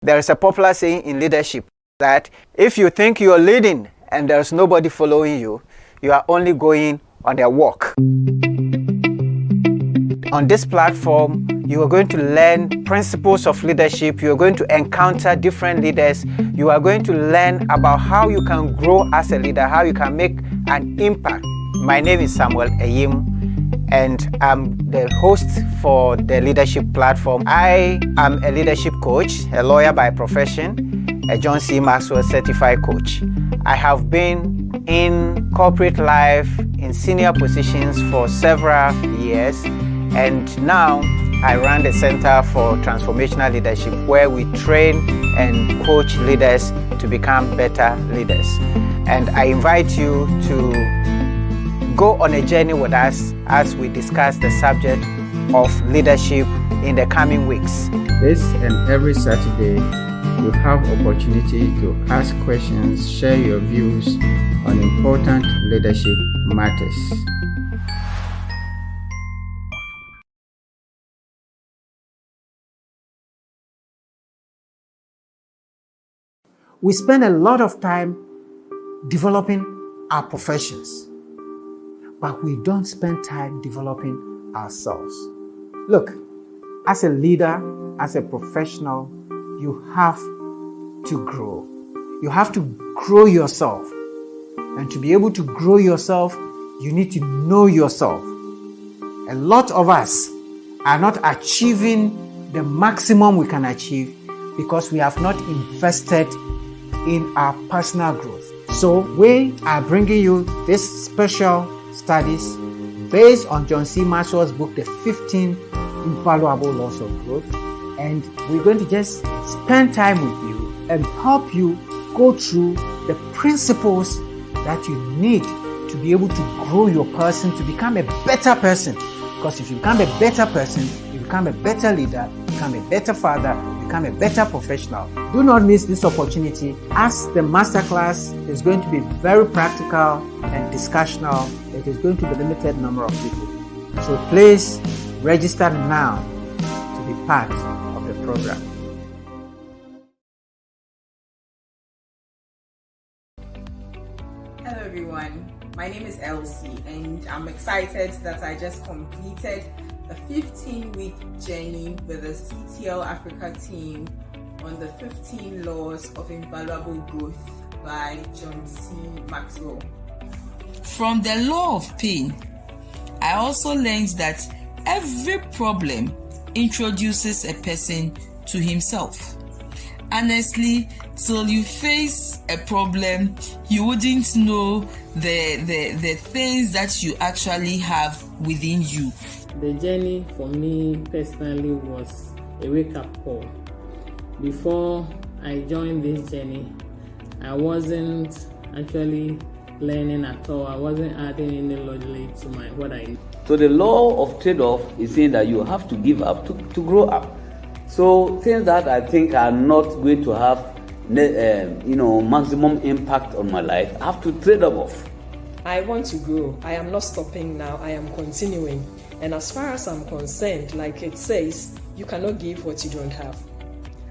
There is a popular saying in leadership that if you think you're leading and there's nobody following you, you are only going on a walk. On this platform, you are going to learn principles of leadership. You are going to encounter different leaders. You are going to learn about how you can grow as a leader, how you can make an impact. My name is Samuel Eyim, and I'm the host for the leadership platform. I am a leadership coach, a lawyer by profession, a John C. Maxwell certified coach. I have been in corporate life in senior positions for several years, and now I run the Center for Transformational Leadership, where we train and coach leaders to become better leaders. And I invite you to go on a journey with us as we discuss the subject of leadership in the coming weeks. This and every Saturday, you have opportunity to ask questions, share your views on important leadership matters. We spend a lot of time developing our professions, but we don't spend time developing ourselves. Look, as a leader, as a professional, you have to grow. You have to grow yourself. And to be able to grow yourself, you need to know yourself. A lot of us are not achieving the maximum we can achieve because we have not invested in our personal growth. So we are bringing you this special studies based on John C. Maxwell's book, The 15 Invaluable Laws of Growth. And we're going to just spend time with you and help you go through the principles that you need to be able to grow your person, to become a better person. Because if you become a better person, you become a better leader, you become a better father, you become a better professional. Do not miss this opportunity, as the masterclass is going to be very practical and discussional. It is going to be a limited number of people. So please register now to be part of the program. Hello everyone, my name is Elsie and I'm excited that I just completed a 15-week journey with the CTL Africa team on the 15 Laws of Invaluable Growth by John C. Maxwell. From the law of pain, I also learned that every problem introduces a person to himself. Honestly, till you face a problem, you wouldn't know the things that you actually have within you. The journey for me personally was a wake-up call. Before I joined this journey, I wasn't actually learning at all. I wasn't adding any logic to what I knew. So the law of trade-off is saying that you have to give up to grow up. So things that I think are not going to have maximum impact on my life, I have to trade them off. I want to grow. I am not stopping now. I am continuing. And as far as I'm concerned, like it says, you cannot give what you don't have.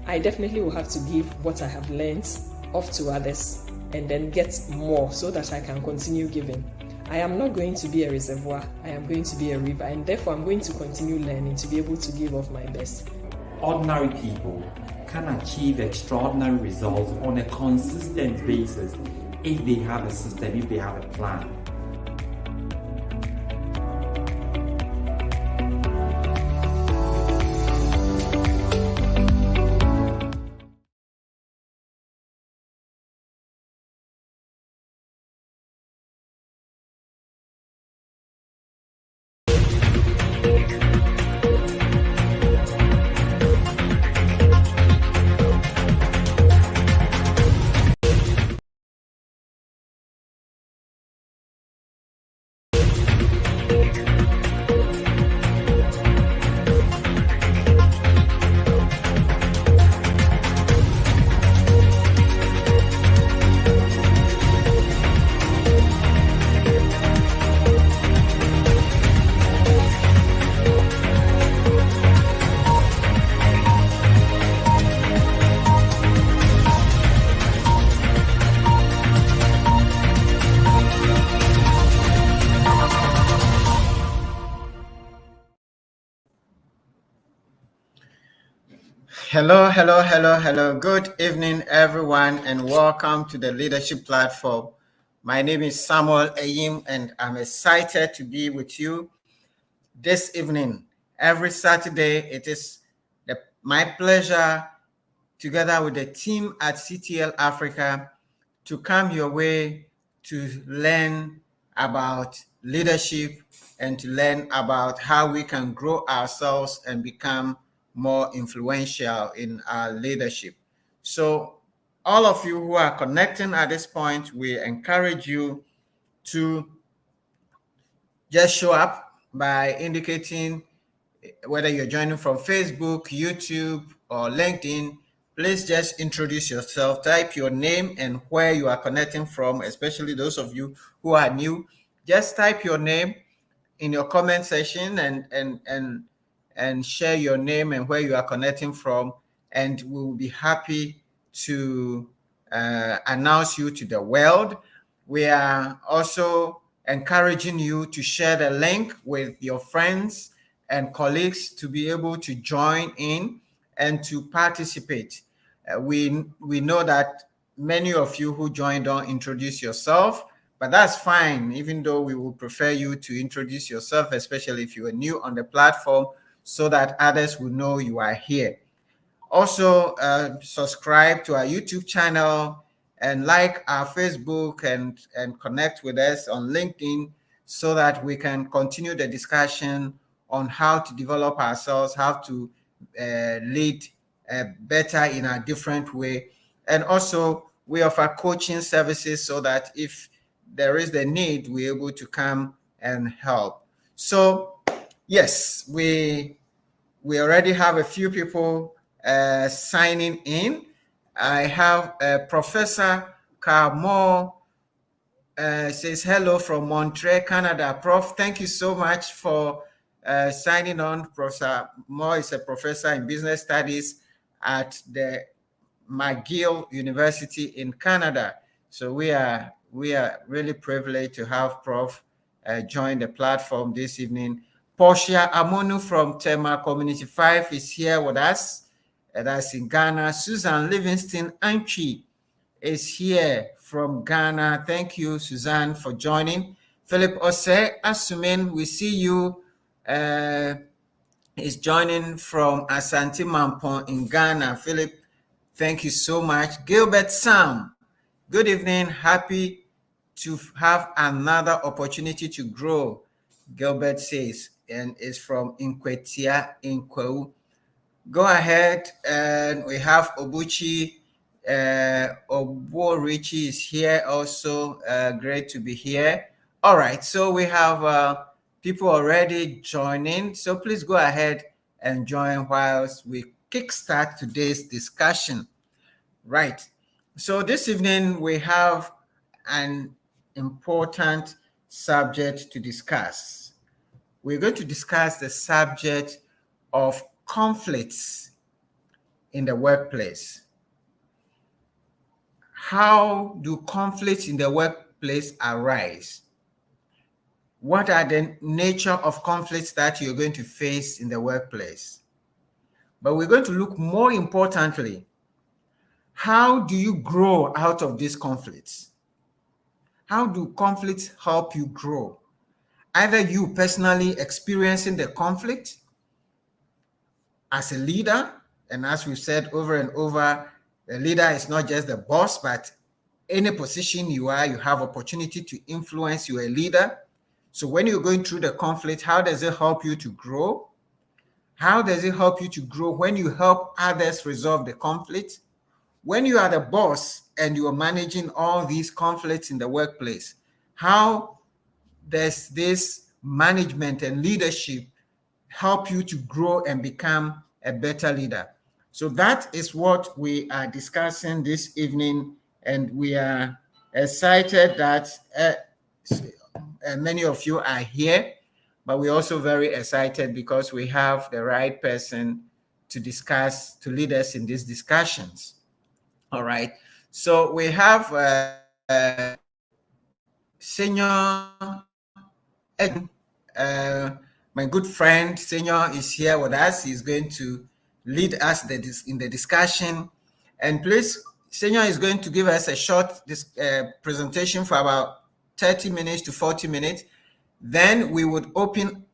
I definitely will have to give what I have learned off to others and then get more so that I can continue giving. I am not going to be a reservoir. I am going to be a river, and therefore I'm going to continue learning to be able to give of my best. Ordinary people can achieve extraordinary results on a consistent basis if they have a system, if they have a plan. Hello. Good evening, everyone, and welcome to the Leadership Platform. My name is Samuel Ayim, and I'm excited to be with you this evening. Every Saturday, it is my pleasure, together with the team at CTL Africa, to come your way to learn about leadership and to learn about how we can grow ourselves and become more influential in our leadership. So, all of you who are connecting at this point, we encourage you to just show up by indicating whether you're joining from Facebook, YouTube, or LinkedIn. Please just introduce yourself, type your name and where you are connecting from, especially those of you who are new. Just type your name in your comment section and share your name and where you are connecting from, and we will be happy to announce you to the world. We are also encouraging you to share the link with your friends and colleagues to be able to join in and to participate. We know that many of you who joined don't introduce yourself, but that's fine, even though we would prefer you to introduce yourself, especially if you are new on the platform, so that others will know you are here. Also, subscribe to our YouTube channel and like our Facebook and connect with us on LinkedIn so that we can continue the discussion on how to develop ourselves, how to lead better in a different way. And also, we offer coaching services so that if there is the need, we're able to come and help. So, yes, we already have a few people signing in. I have Professor Carmore says hello from Montreal, Canada. Prof, thank you so much for signing on. Professor Moore is a professor in business studies at the McGill University in Canada. So we are really privileged to have Prof join the platform this evening. Portia Amonu from Tema Community 5 is here with us. That's in Ghana. Susan Livingston Anchi is here from Ghana. Thank you, Suzanne, for joining. Philip Ose Asumin, we see you. Is joining from Asante Mampong in Ghana. Philip, thank you so much. Gilbert Sam, good evening. Happy to have another opportunity to grow, Gilbert says, and is from Inkwetia, Inkweu. Go ahead, and we have Obuchi. Obo Richie is here also. Great to be here. All right, so we have people already joining. So please go ahead and join whilst we kickstart today's discussion. Right. So this evening we have an important subject to discuss. We're going to discuss the subject of conflicts in the workplace. How do conflicts in the workplace arise? What are the nature of conflicts that you're going to face in the workplace? But we're going to look more importantly, how do you grow out of these conflicts? How do conflicts help you grow? Either you personally experiencing the conflict as a leader, and as we've said over and over, the leader is not just the boss, but any position you are, you have opportunity to influence, you're a leader. So when you're going through the conflict, how does it help you to grow? How does it help you to grow when you help others resolve the conflict? When you are the boss and you are managing all these conflicts in the workplace, how does this management and leadership help you to grow and become a better leader? So that is what we are discussing this evening, and we are excited that many of you are here, but we're also very excited because we have the right person to discuss, to lead us in these discussions. All right. So we have Senior my good friend Senior is here with us. He's going to lead us in the discussion. And please, Senior is going to give us a short presentation for about 30 minutes to 40 minutes. Then we would open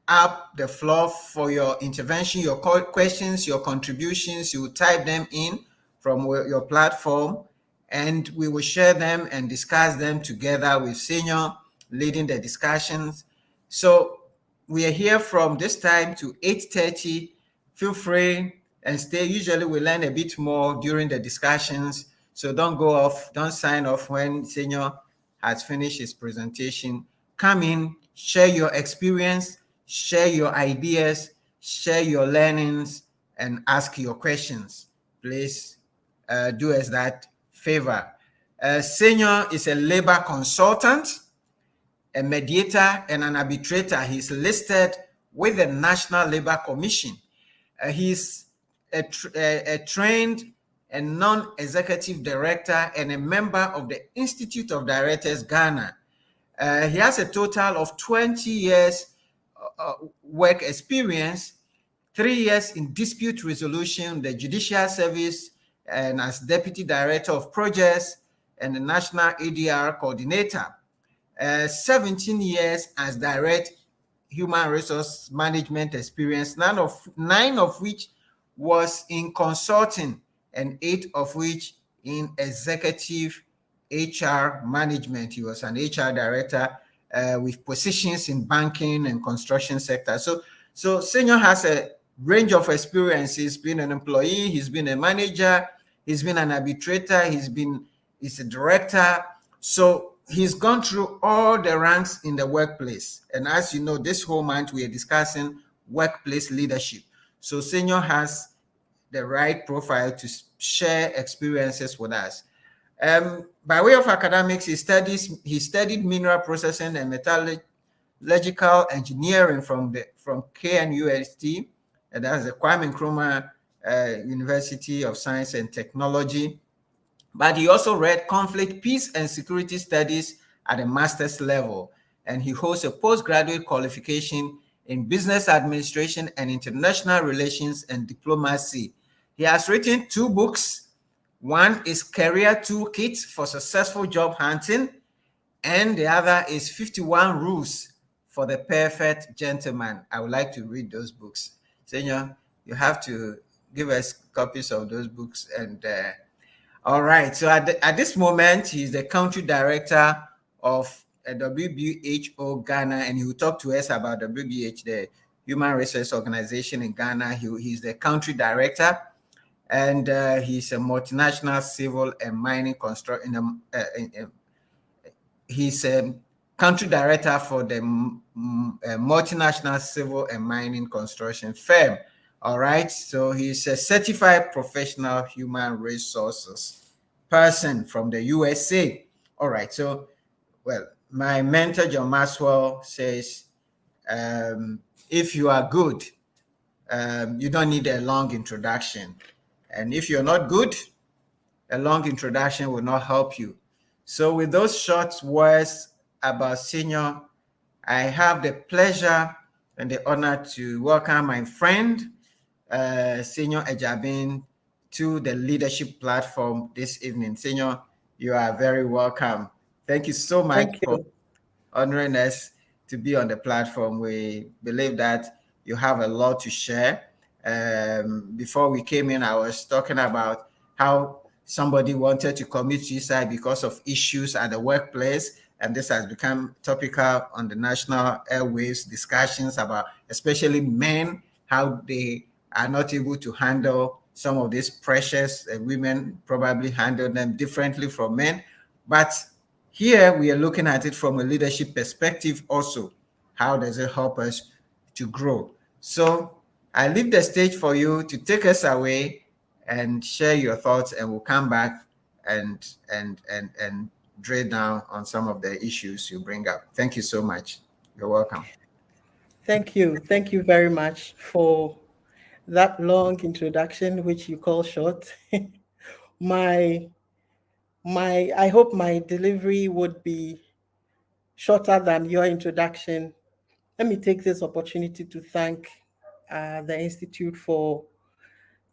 up the floor for your intervention, your questions, your contributions. You will type them in from your platform, and we will share them and discuss them together with Senior leading the discussions. So we are here from this time to 8:30. Feel free and stay. Usually we learn a bit more during the discussions. So don't go off, don't sign off when Senior has finished his presentation. Come in, share your experience, share your ideas, share your learnings, and ask your questions. Please do us that favor. Senior is a labor consultant, a mediator, and an arbitrator. He's listed with the National Labor Commission. He's a trained and non-executive director and a member of the Institute of Directors, Ghana. He has a total of 20 years work experience, 3 years in dispute resolution, the judicial service, and as deputy director of projects and the national ADR coordinator. 17 years as direct human resource management experience, nine of which was in consulting and 8 of which in executive HR management. He was an HR director with positions in banking and construction sector. So Senior has a range of experience. He's been an employee, he's been a manager, he's been an arbitrator, he's a director. So he's gone through all the ranks in the workplace. And as you know, this whole month we are discussing workplace leadership. So Senior has the right profile to share experiences with us. By way of academics, he studied mineral processing and metallurgical engineering from KNUST, and that's the Kwame Nkrumah University of Science and Technology. But he also read conflict, peace, and security studies at a master's level, and he holds a postgraduate qualification in business administration and international relations and diplomacy. He has written 2 books. One is Career Toolkit for Successful Job Hunting, and the other is 51 Rules for the Perfect Gentleman. I would like to read those books. Senior, you have to give us copies of those books. And all right, so at this moment, he's the country director of WBHO Ghana, and he will talk to us about WBH, the Human Resource Organization in Ghana. He's the country director, and he's a multinational civil and mining construction. He's a country director for the multinational civil and mining construction firm. All right, so he's a certified professional human resources person from the USA. All right, so, well, my mentor, John Maxwell, says, if you are good, you don't need a long introduction. And if you're not good, a long introduction will not help you. So with those short words about Senior, I have the pleasure and the honor to welcome my friend, Senior Ejabin, to the leadership platform this evening. Senior, you are very welcome. Thank you so much for honoring us to be on the platform. We believe that you have a lot to share. Before we came in, I was talking about how somebody wanted to commit suicide because of issues at the workplace, and this has become topical on the national airwaves discussions about especially men, how they are not able to handle some of these pressures, and women probably handle them differently from men. But here we are looking at it from a leadership perspective also. How does it help us to grow? So I leave the stage for you to take us away and share your thoughts, and we'll come back and drill down on some of the issues you bring up. Thank you so much. You're welcome. Thank you. Thank you very much for that long introduction, which you call short. I hope my delivery would be shorter than your introduction. Let me take this opportunity to thank the Institute for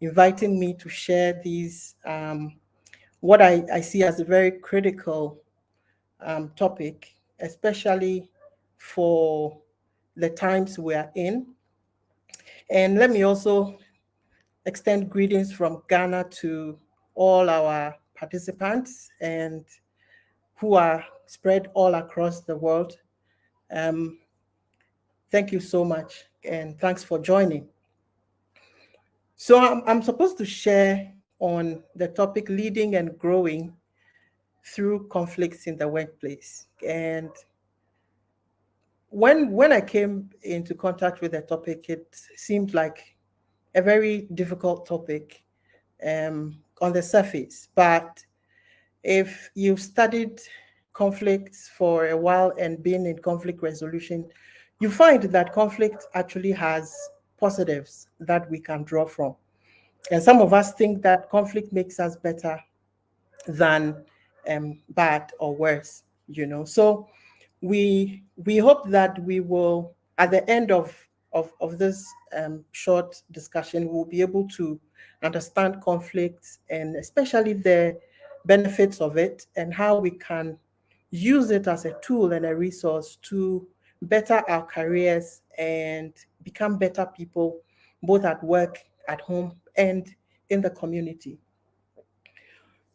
inviting me to share these, what I see as a very critical topic, especially for the times we are in. And let me also extend greetings from Ghana to all our participants and who are spread all across the world. Thank you so much, and thanks for joining. So I'm supposed to share on the topic leading and growing through conflicts in the workplace. And when I came into contact with the topic, it seemed like a very difficult topic on the surface. But if you've studied conflicts for a while and been in conflict resolution, you find that conflict actually has positives that we can draw from. And some of us think that conflict makes us better than bad or worse, So we hope that we will, at the end of this short discussion, we'll be able to understand conflicts and especially the benefits of it and how we can use it as a tool and a resource to better our careers and become better people, both at work, at home, and in the community.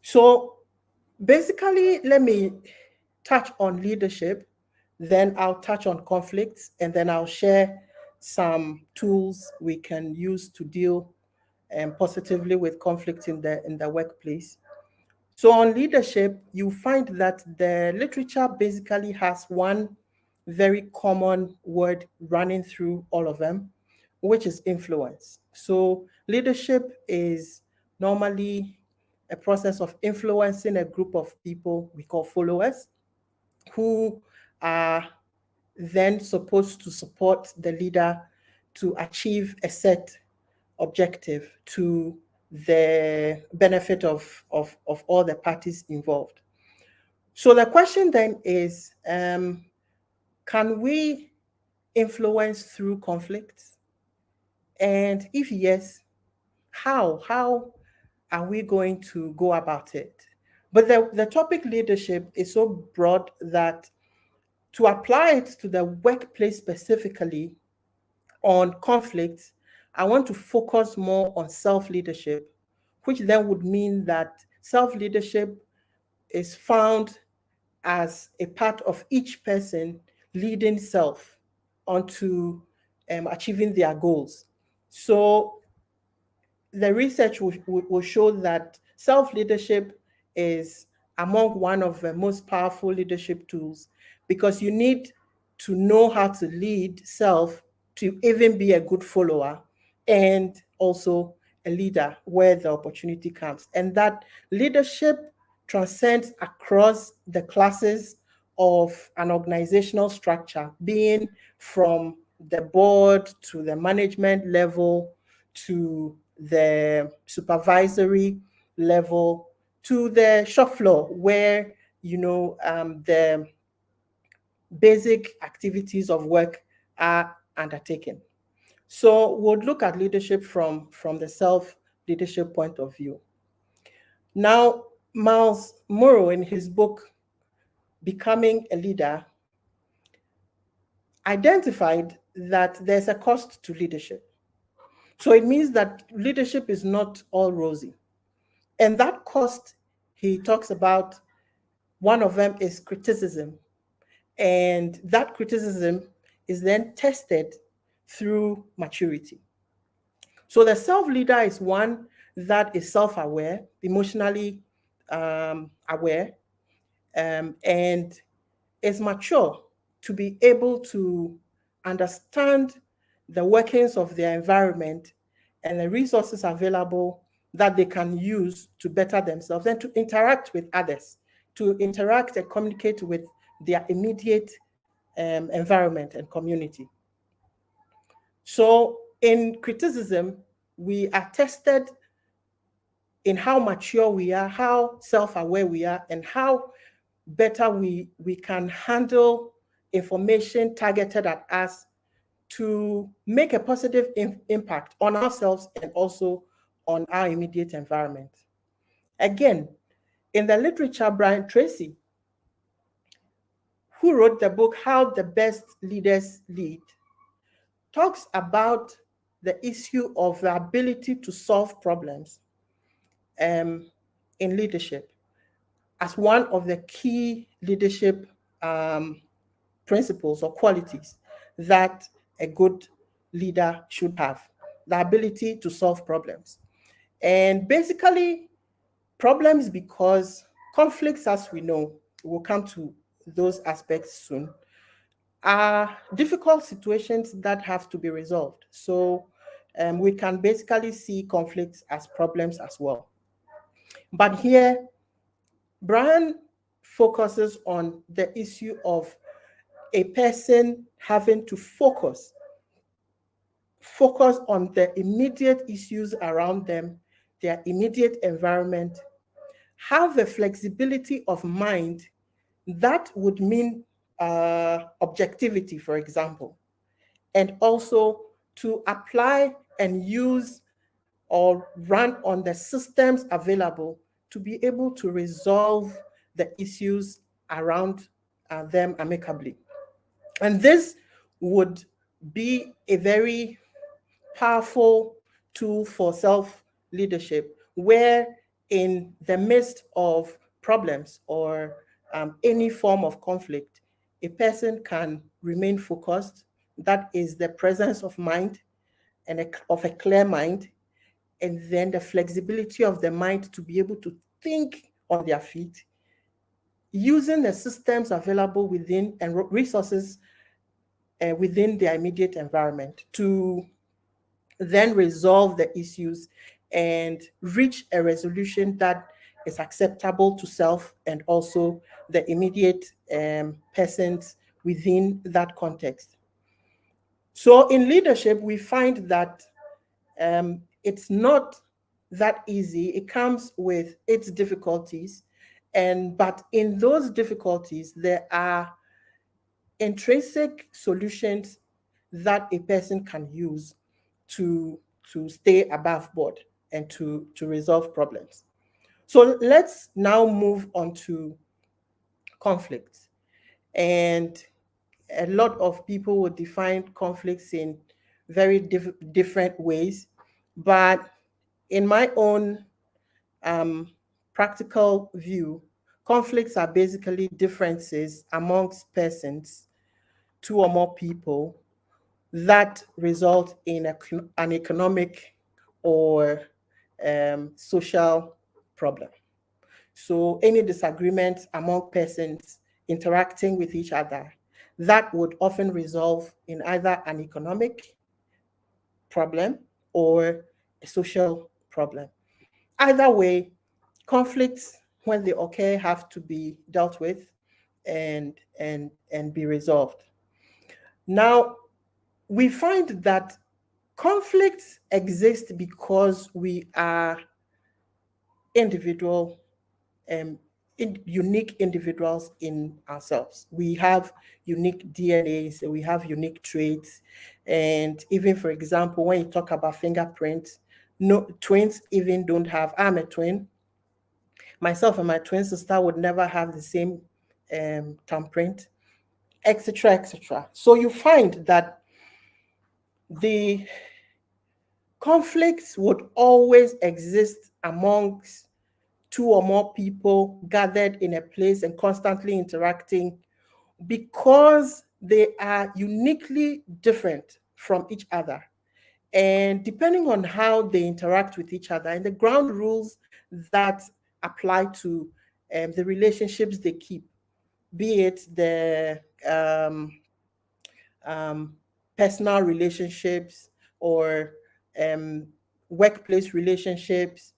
So basically, let me touch on leadership, then I'll touch on conflicts, and then I'll share some tools we can use to deal positively with conflict in the workplace. So on leadership, you find that the literature basically has one very common word running through all of them, which is influence. So leadership is normally a process of influencing a group of people we call followers, who are then supposed to support the leader to achieve a set objective to the benefit of all the parties involved. So the question then is, can we influence through conflicts? And if yes, how? How are we going to go about it? But the topic leadership is so broad that to apply it to the workplace specifically on conflicts, I want to focus more on self-leadership, which then would mean that self-leadership is found as a part of each person leading self onto achieving their goals. So the research will show that self-leadership is among one of the most powerful leadership tools, because you need to know how to lead self to even be a good follower and also a leader where the opportunity comes. And that leadership transcends across the classes of an organizational structure, being from the board to the management level to the supervisory level to the shop floor, where the basic activities of work are undertaken. So we'll look at leadership from the self-leadership point of view. Now, Miles Monroe, in his book Becoming a Leader, identified that there's a cost to leadership. So it means that leadership is not all rosy. And that cost, he talks about, one of them is criticism. And that criticism is then tested through maturity. So the self-leader is one that is self-aware, emotionally aware, and is mature to be able to understand the workings of their environment and the resources available that they can use to better themselves and to interact with others, to interact and communicate with their immediate environment and community. So in criticism, we are tested in how mature we are, how self-aware we are, and how better we can handle information targeted at us to make a positive impact on ourselves and also on our immediate environment. Again, in the literature, Brian Tracy, who wrote the book How the Best Leaders Lead, talks about the issue of the ability to solve problems in leadership as one of the key leadership principles or qualities that a good leader should have, the ability to solve problems. And basically, problems because conflicts, as we know, we'll come to those aspects soon, are difficult situations that have to be resolved. So we can basically see conflicts as problems as well. But here, Brian focuses on the issue of a person having to focus on the immediate issues around them, their immediate environment, have a flexibility of mind that would mean objectivity, for example, and also to apply and use or run on the systems available to be able to resolve the issues around them amicably. And this would be a very powerful tool for self-leadership, where in the midst of problems or any form of conflict, a person can remain focused. That is the presence of mind and of a clear mind, and then the flexibility of the mind to be able to think on their feet, using the systems available within and resources within their immediate environment to then resolve the issues and reach a resolution that is acceptable to self and also the immediate persons within that context. So in leadership, we find that it's not that easy. It comes with its difficulties, but in those difficulties, there are intrinsic solutions that a person can use to stay above board and to resolve problems. So let's now move on to conflicts. And a lot of people will define conflicts in very different ways. But in my own practical view, conflicts are basically differences amongst persons, two or more people, that result in an economic or social problem. So any disagreement among persons interacting with each other, that would often resolve in either an economic problem or a social problem. Either way, conflicts, when they occur, have to be dealt with and be resolved. Now, we find that conflicts exist because we are individual, unique individuals in ourselves. We have unique DNAs, we have unique traits. And even, for example, when you talk about fingerprints, no twins even don't have. I'm a twin. Myself and my twin sister would never have the same thumbprint, etc., etc. So you find that the conflicts would always exist amongst two or more people gathered in a place and constantly interacting because they are uniquely different from each other. And depending on how they interact with each other and the ground rules that apply to the relationships they keep, be it the personal relationships or workplace relationships,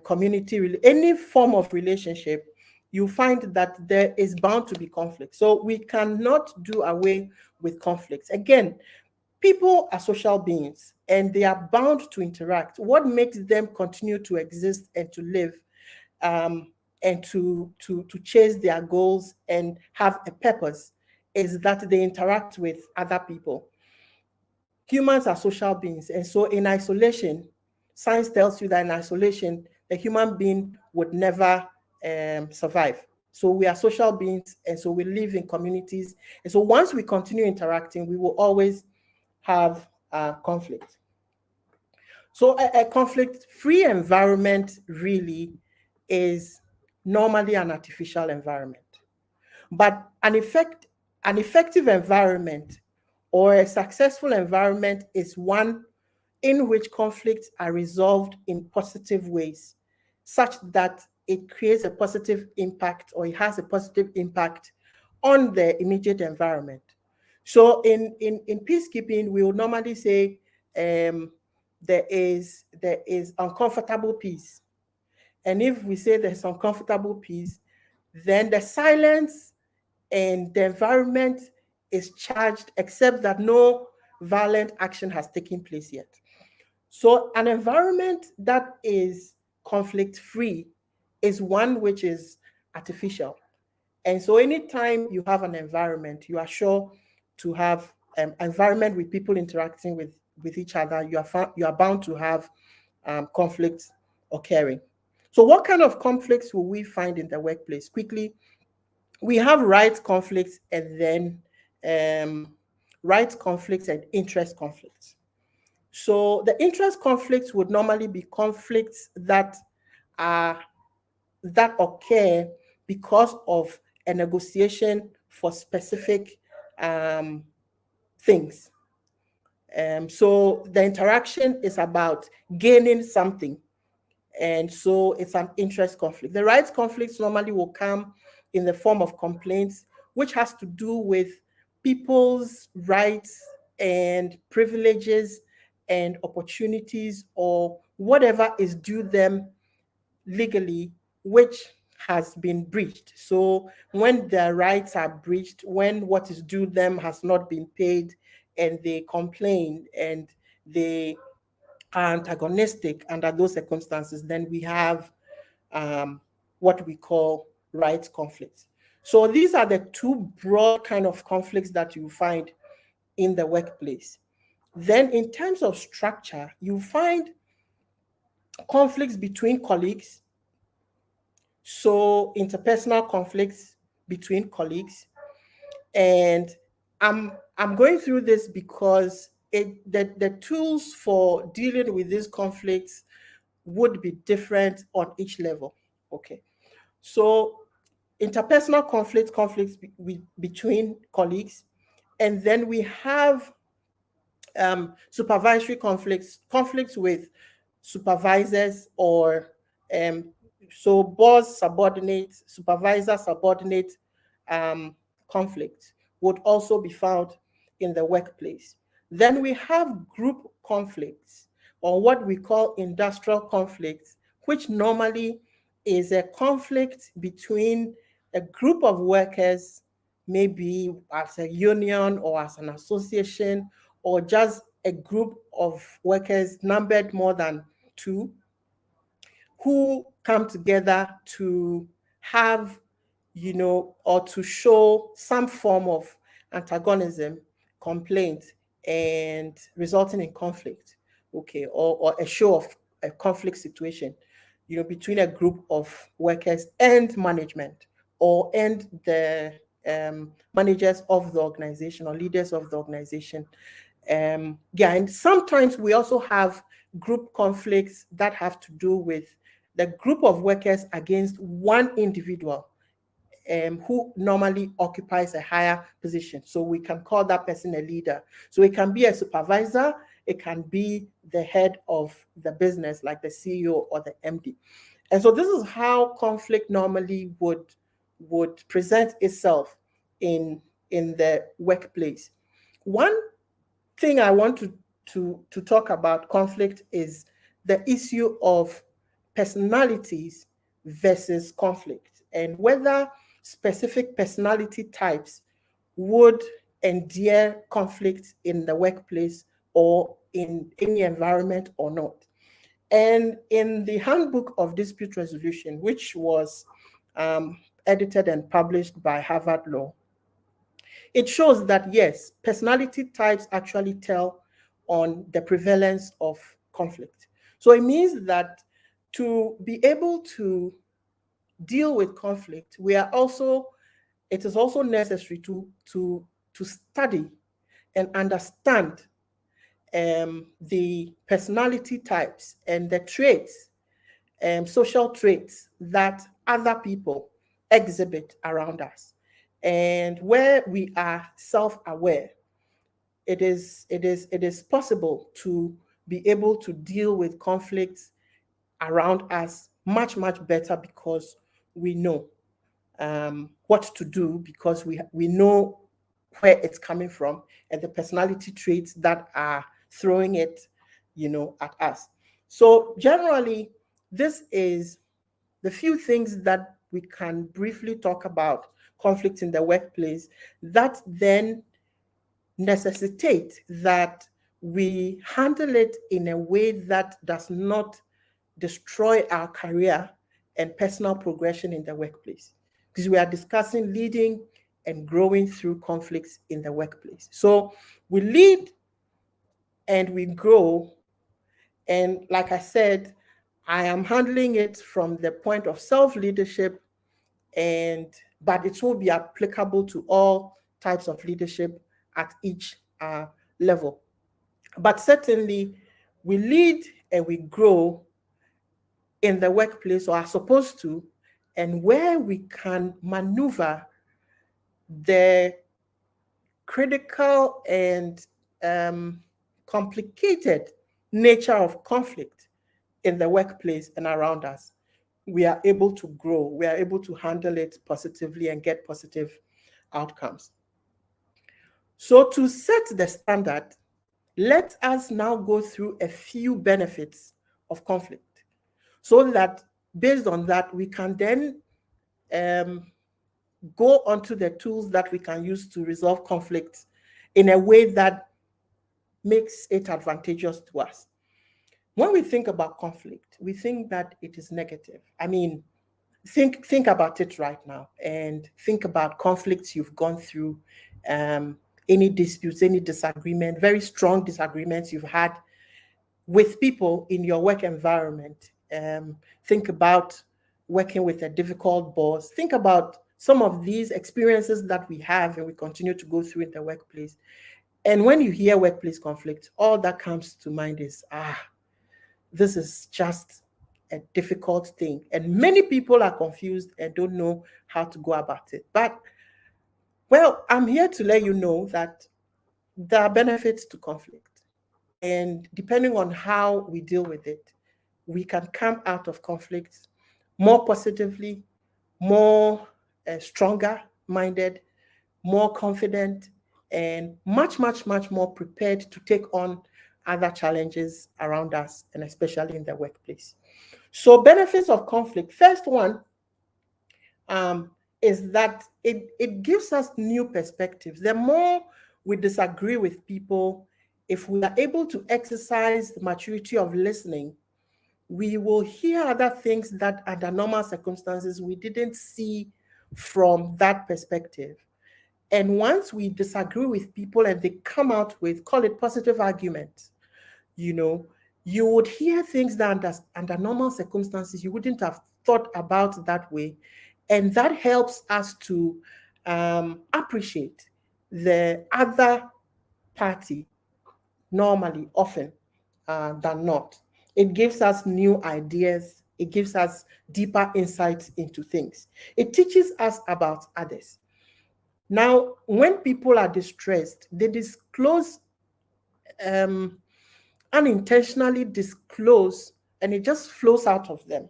community, any form of relationship, you find that there is bound to be conflict. So we cannot do away with conflicts. Again, people are social beings and they are bound to interact. What makes them continue to exist and to live and to chase their goals and have a purpose is that they interact with other people. Humans are social beings, and so in isolation, science tells you that in isolation, a human being would never survive. So we are social beings, and so we live in communities. And so once we continue interacting, we will always have conflict. So a conflict-free environment really is normally an artificial environment. But an effective environment or a successful environment is one in which conflicts are resolved in positive ways, such that it creates a positive impact, or it has a positive impact on the immediate environment. So in peacekeeping, we will normally say there is uncomfortable peace. And if we say there's uncomfortable peace, then the silence and the environment is charged, except that no violent action has taken place yet. So an environment that is conflict-free is one which is artificial. And so anytime you have an environment, you are sure to have an environment with people interacting with each other. You are bound to have conflicts occurring. So what kind of conflicts will we find in the workplace? Quickly, we have rights conflicts, and then rights conflicts and interest conflicts. So the interest conflicts would normally be conflicts that occur because of a negotiation for specific things. So the interaction is about gaining something, and so it's an interest conflict. The rights conflicts normally will come in the form of complaints, which has to do with people's rights and privileges and opportunities, or whatever is due them legally, which has been breached. So when their rights are breached, when what is due them has not been paid, and they complain and they are antagonistic under those circumstances, then we have what we call rights conflicts. So these are the two broad kind of conflicts that you find in the workplace. Then in terms of structure, you find conflicts between colleagues, so interpersonal conflicts between colleagues. And I'm going through this because the tools for dealing with these conflicts would be different on each level. Okay, so interpersonal conflicts between colleagues, and then we have supervisory conflicts with supervisors, or so boss subordinate, supervisor subordinate conflict would also be found in the workplace. Then we have group conflicts, or what we call industrial conflicts, which normally is a conflict between a group of workers, maybe as a union or as an association, or just a group of workers numbered more than two, who come together to have, or to show some form of antagonism, complaint, and resulting in conflict, okay, or a show of a conflict situation, between a group of workers and management, and the managers of the organization or leaders of the organization. And sometimes we also have group conflicts that have to do with the group of workers against one individual who normally occupies a higher position. So we can call that person a leader. So it can be a supervisor, it can be the head of the business, like the CEO or the MD. And so this is how conflict normally would present itself in the workplace. One thing I want to talk about conflict is the issue of personalities versus conflict, and whether specific personality types would endear conflict in the workplace or in any environment or not. And in the Handbook of Dispute Resolution, which was edited and published by Harvard Law, it shows that yes, personality types actually tell on the prevalence of conflict. So it means that to be able to deal with conflict, it is also necessary to study and understand the personality types and the traits, social traits that other people exhibit around us. And where we are self-aware, it is possible to be able to deal with conflicts around us much, much better, because we know what to do, because we know where it's coming from and the personality traits that are throwing it, at us. So generally, this is the few things that we can briefly talk about conflict in the workplace that then necessitate that we handle it in a way that does not destroy our career and personal progression in the workplace, because we are discussing leading and growing through conflicts in the workplace. So we lead and we grow. And like I said, I am handling it from the point of self-leadership, but it will be applicable to all types of leadership at each level. But certainly we lead and we grow in the workplace, or are supposed to, and where we can maneuver the critical and complicated nature of conflict in the workplace and around us, we are able to grow, we are able to handle it positively and get positive outcomes. So to set the standard, let us now go through a few benefits of conflict, so that based on that, we can then go onto the tools that we can use to resolve conflicts in a way that makes it advantageous to us. When we think about conflict, we think that it is negative. I mean, think about it right now, and think about conflicts you've gone through, any disputes, any disagreement, very strong disagreements you've had with people in your work environment. Think about working with a difficult boss. Think about some of these experiences that we have and we continue to go through in the workplace. And when you hear workplace conflict, all that comes to mind is, this is just a difficult thing. And many people are confused and don't know how to go about it. But, well, I'm here to let you know that there are benefits to conflict. And depending on how we deal with it, we can come out of conflicts more positively, more stronger minded, more confident, and much, much, much more prepared to take on other challenges around us, and especially in the workplace. So benefits of conflict. First one is that it gives us new perspectives. The more we disagree with people, if we are able to exercise the maturity of listening, we will hear other things that under normal circumstances we didn't see from that perspective. And once we disagree with people and they come out with, call it positive arguments, you would hear things that under normal circumstances you wouldn't have thought about that way. And that helps us to appreciate the other party normally, often than not. It gives us new ideas. It gives us deeper insights into things. It teaches us about others. Now, when people are distressed, they disclose, unintentionally disclose, and it just flows out of them,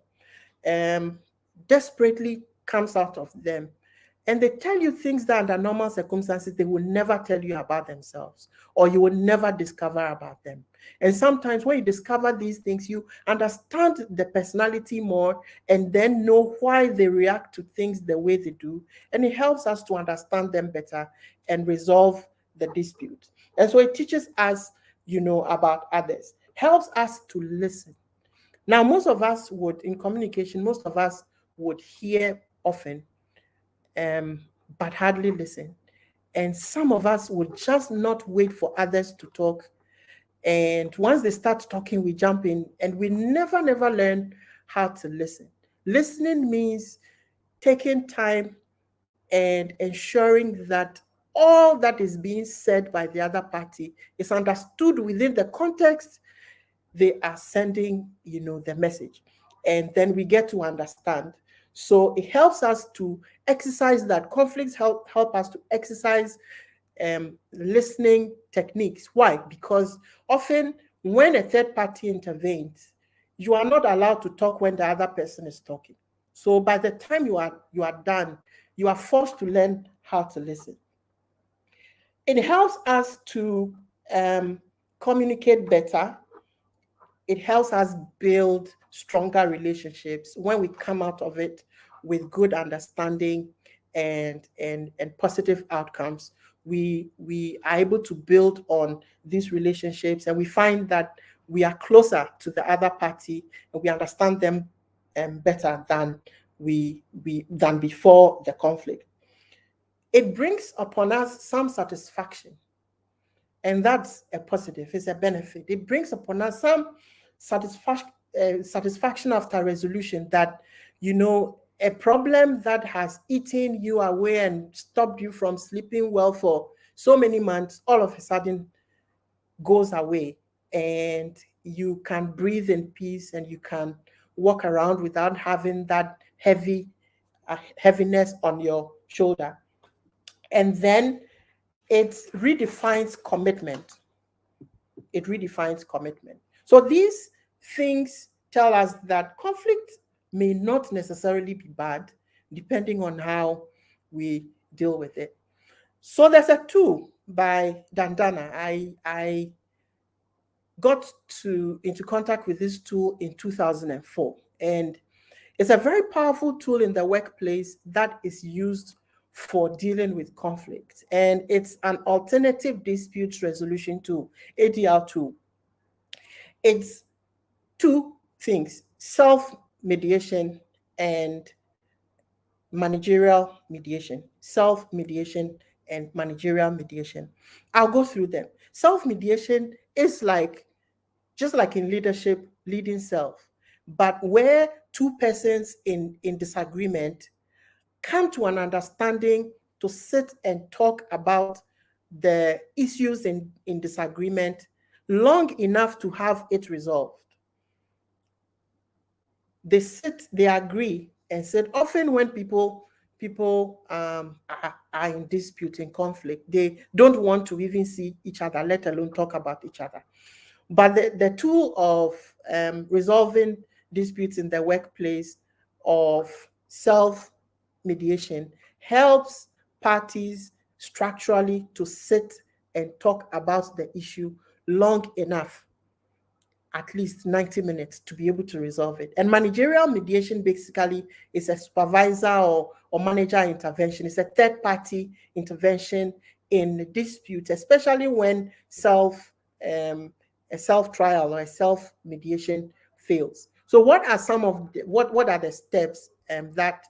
desperately comes out of them. And they tell you things that under normal circumstances they will never tell you about themselves, or you will never discover about them. And sometimes when you discover these things, you understand the personality more and then know why they react to things the way they do. And it helps us to understand them better and resolve the dispute. And so it teaches us, about others, helps us to listen. Now, most of us would, in communication, most of us would hear often, but hardly listen. And some of us would just not wait for others to talk And once they start talking, we jump in, and we never learn how to listen. Listening means taking time and ensuring that all that is being said by the other party is understood within the context they are sending, the message. And then we get to understand. So it helps us to exercise that. Conflicts help us to exercise listening techniques. Why? Because often when a third party intervenes, you are not allowed to talk when the other person is talking. So by the time you are done, you are forced to learn how to listen. It helps us to communicate better. It helps us build stronger relationships when we come out of it with good understanding and positive outcomes. We are able to build on these relationships, and we find that we are closer to the other party, and we understand them better than than before the conflict. It brings upon us some satisfaction, and that's a positive. It's a benefit. It brings upon us some satisfaction after resolution, that a problem that has eaten you away and stopped you from sleeping well for so many months all of a sudden goes away, and you can breathe in peace, and you can walk around without having that heaviness on your shoulder. And then it redefines commitment. So these things tell us that conflict may not necessarily be bad, depending on how we deal with it. So there's a tool by Dandana. I got into contact with this tool in 2004, and it's a very powerful tool in the workplace that is used for dealing with conflict, and it's an alternative dispute resolution tool, ADR tool. It's two things: self-mediation and managerial mediation. Self-mediation and managerial mediation. I'll go through them. Self-mediation is just like in leadership, leading self, but where two persons in disagreement come to an understanding to sit and talk about the issues in disagreement long enough to have it resolved. They agree, and said often when people are in dispute, in conflict, they don't want to even see each other, let alone talk about each other. But the tool of resolving disputes in the workplace, of self-mediation, helps parties structurally to sit and talk about the issue long enough, at least 90 minutes, to be able to resolve it. And managerial mediation basically is a supervisor or manager intervention. It's a third party intervention in a dispute, especially when a self-trial or a self-mediation fails. So what are some of what are the steps that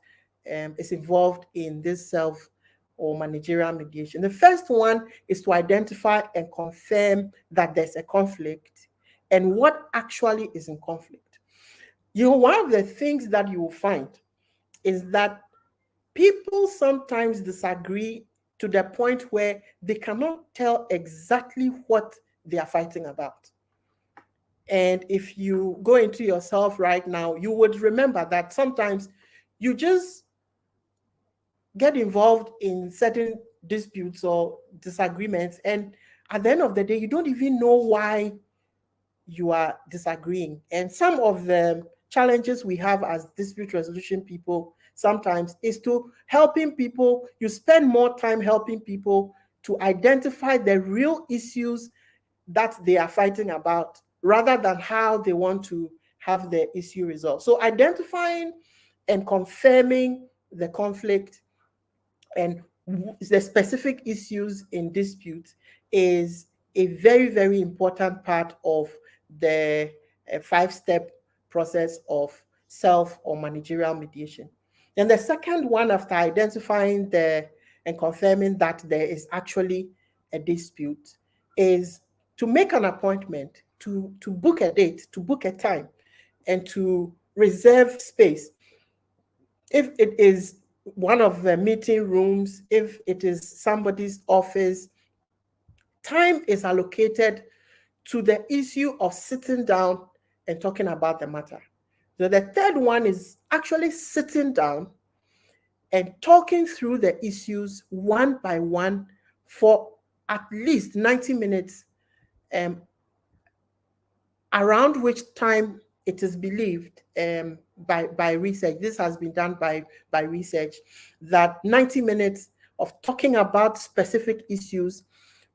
is involved in this self or managerial mediation? The first one is to identify and confirm that there's a conflict and what actually is in conflict. One of the things that you will find is that people sometimes disagree to the point where they cannot tell exactly what they are fighting about. And if you go into yourself right now, you would remember that sometimes you just get involved in certain disputes or disagreements, and at the end of the day, you don't even know why you are disagreeing. And some of the challenges we have as dispute resolution people sometimes is to helping people. You spend more time helping people to identify the real issues that they are fighting about, rather than how they want to have the issue resolved. So identifying and confirming the conflict and the specific issues in dispute is a very, very important part of the 5-step process of self or managerial mediation. Then the second one, after identifying and confirming that there is actually a dispute, is to make an appointment, to book a date, to book a time, and to reserve space. If it is one of the meeting rooms, if it is somebody's office, time is allocated to the issue of sitting down and talking about the matter. So the third one is actually sitting down and talking through the issues one by one for at least 90 minutes, around which time it is believed by research, this has been done by research, that 90 minutes of talking about specific issues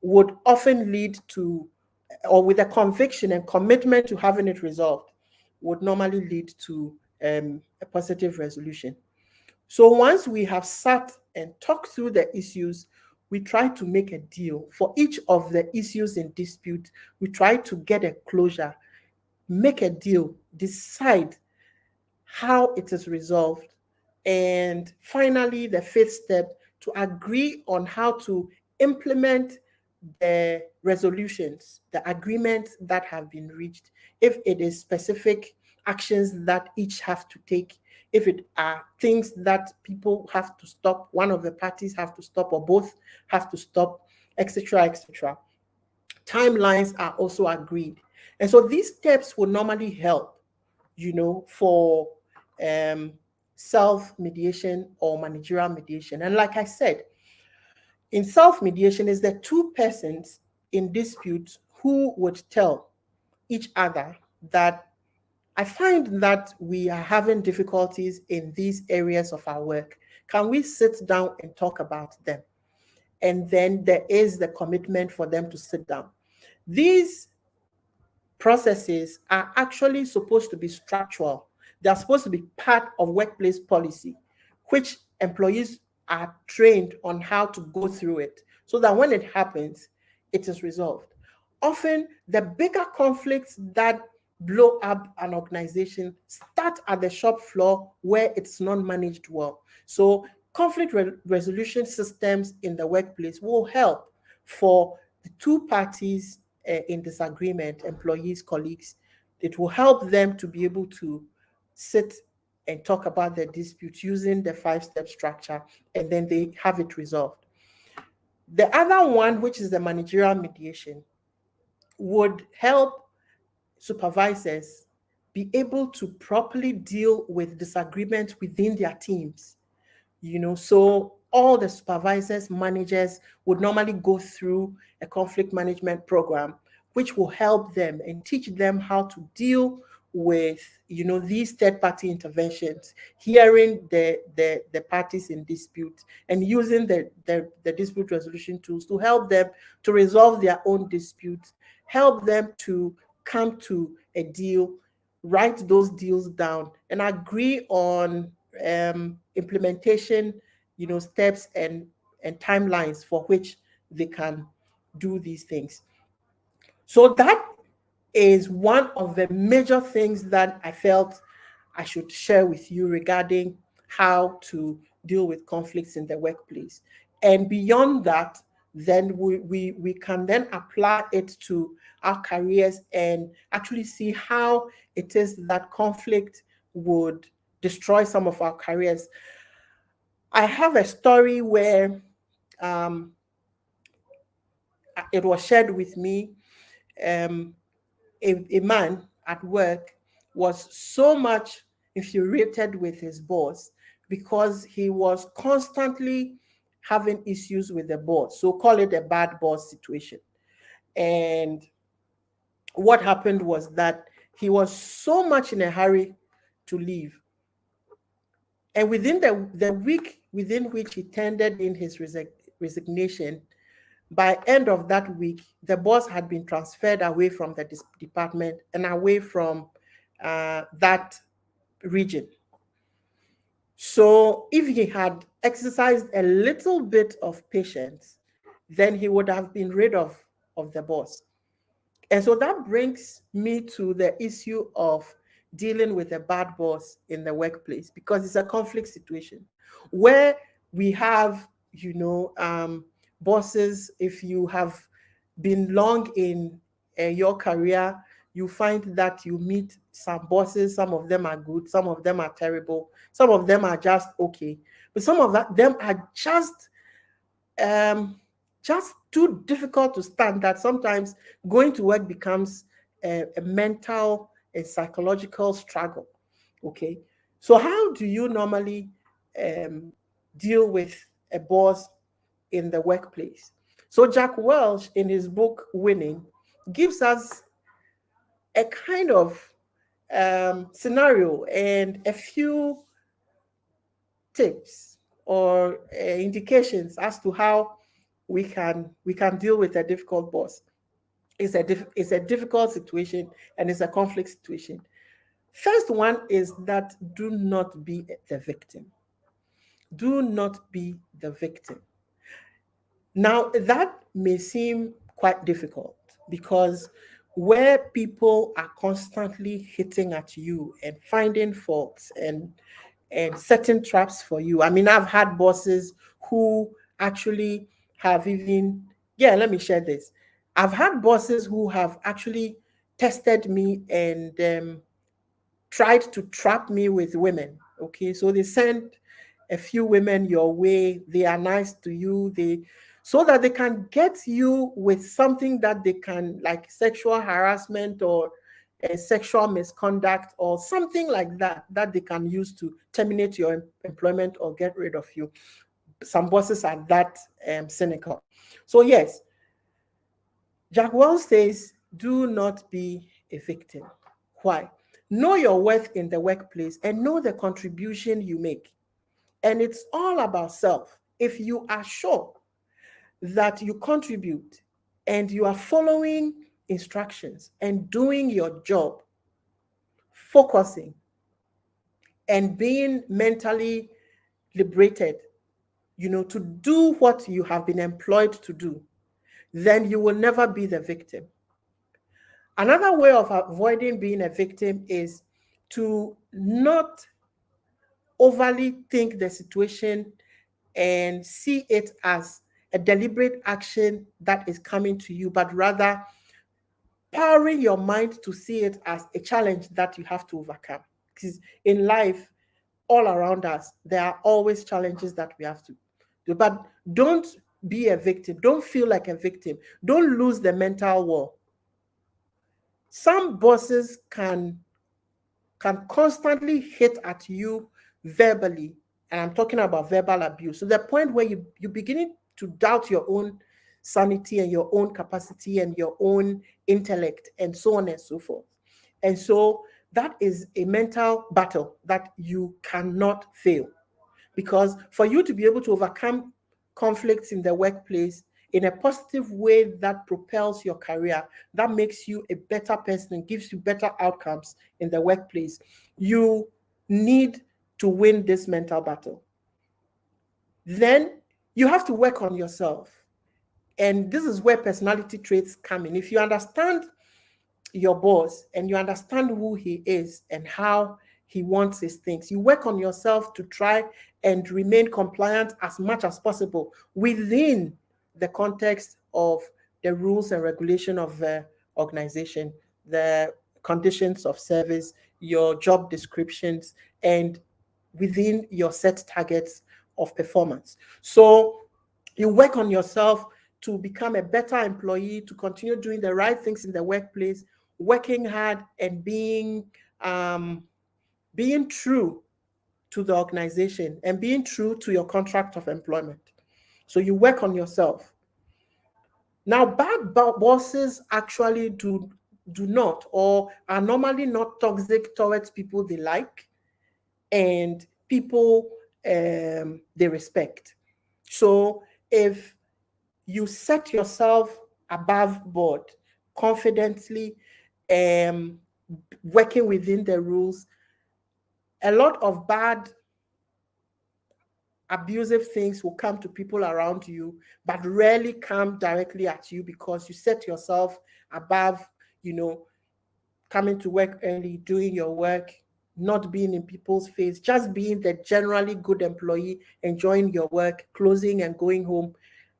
would often lead to, or with a conviction and commitment to having it resolved, would normally lead to a positive resolution. So once we have sat and talked through the issues, we try to make a deal. For each of the issues in dispute, we try to get a closure, make a deal, decide how it is resolved, and finally, the fifth step, to agree on how to implement the resolutions, the agreements that have been reached. If it is specific actions that each have to take, if it are things that people have to stop, one of the parties have to stop, or both have to stop, etc., etc. Timelines are also agreed. And so these steps will normally help, for self-mediation or managerial mediation. And like I said, in self-mediation is the two persons in dispute who would tell each other that I find that we are having difficulties in these areas of our work. Can we sit down and talk about them? And then there is the commitment for them to sit down. These processes are actually supposed to be structural. They are supposed to be part of workplace policy, which employees are trained on how to go through it so that when it happens, it is resolved. Often, the bigger conflicts that blow up an organization start at the shop floor where it's not managed well. So conflict resolution systems in the workplace will help for the two parties in disagreement, employees, colleagues. It will help them to be able to sit and talk about their dispute using the 5-step structure, and then they have it resolved. The other one, which is the managerial mediation, would help supervisors be able to properly deal with disagreement within their teams. So all the supervisors, managers would normally go through a conflict management program, which will help them and teach them how to deal with, these third-party interventions, hearing the parties in dispute and using the dispute resolution tools to help them to resolve their own disputes, help them to come to a deal, write those deals down, and agree on implementation, steps and timelines for which they can do these things. So that is one of the major things that I felt I should share with you regarding how to deal with conflicts in the workplace. And beyond that, then we can then apply it to our careers and actually see how it is that conflict would destroy some of our careers. I have a story where it was shared with me. A man at work was so much infuriated with his boss because he was constantly having issues with the boss. So call it a bad boss situation. And what happened was that he was so much in a hurry to leave. And within the week within which he tendered in his resignation, by end of that week, the boss had been transferred away from the department and away from that region. So if he had exercised a little bit of patience, then he would have been rid of the boss. And so that brings me to the issue of dealing with a bad boss in the workplace, because it's a conflict situation where we have, bosses. If you have been long in your career, you find that you meet some bosses. Some of them are good, some of them are terrible, some of them are just okay, but some of them are just too difficult to stand, that sometimes going to work becomes a mental and psychological struggle. Okay, so how do you normally deal with a boss in the workplace? So Jack Welch, in his book Winning, gives us a kind of scenario and a few tips or indications as to how we can deal with a difficult boss. It's a difficult situation, and it's a conflict situation. First one is that do not be the victim. Do not be the victim. Now, that may seem quite difficult because where people are constantly hitting at you and finding faults and setting traps for you. I mean, I've had bosses who actually have even, yeah, let me share this. I've had bosses who have actually tested me and tried to trap me with women. Okay, so they send a few women your way. They are nice to you. They so that they can get you with something that they can, like sexual harassment or sexual misconduct or something like that, that they can use to terminate your employment or get rid of you. Some bosses are that cynical. So yes, Jack Welch says, do not be a victim. Why? Know your worth in the workplace and know the contribution you make. And it's all about self. If you are sure that you contribute and you are following instructions and doing your job, focusing and being mentally liberated, to do what you have been employed to do, then you will never be the victim. Another way of avoiding being a victim is to not overly think the situation and see it as a deliberate action that is coming to you, but rather powering your mind to see it as a challenge that you have to overcome. Because in life, all around us, there are always challenges that we have to do. But don't be a victim. Don't feel like a victim. Don't lose the mental war. Some bosses can constantly hit at you verbally, and I'm talking about verbal abuse, to the point where you beginning to doubt your own sanity and your own capacity and your own intellect and so on and so forth. And so that is a mental battle that you cannot fail, because for you to be able to overcome conflicts in the workplace in a positive way that propels your career, that makes you a better person and gives you better outcomes in the workplace, you need to win this mental battle. Then you have to work on yourself. And this is where personality traits come in. If you understand your boss and you understand who he is and how he wants his things, you work on yourself to try and remain compliant as much as possible within the context of the rules and regulation of the organization, the conditions of service, your job descriptions, and within your set targets of performance. So you work on yourself to become a better employee, to continue doing the right things in the workplace, working hard and being true to the organization and being true to your contract of employment. So you work on yourself. Now, bad bosses actually do not, or are normally not toxic towards people they like and people they respect. So if you set yourself above board confidently, working within the rules, a lot of bad abusive things will come to people around you, but rarely come directly at you, because you set yourself above, coming to work early, doing your work, not being in people's face, just being the generally good employee, enjoying your work, closing and going home,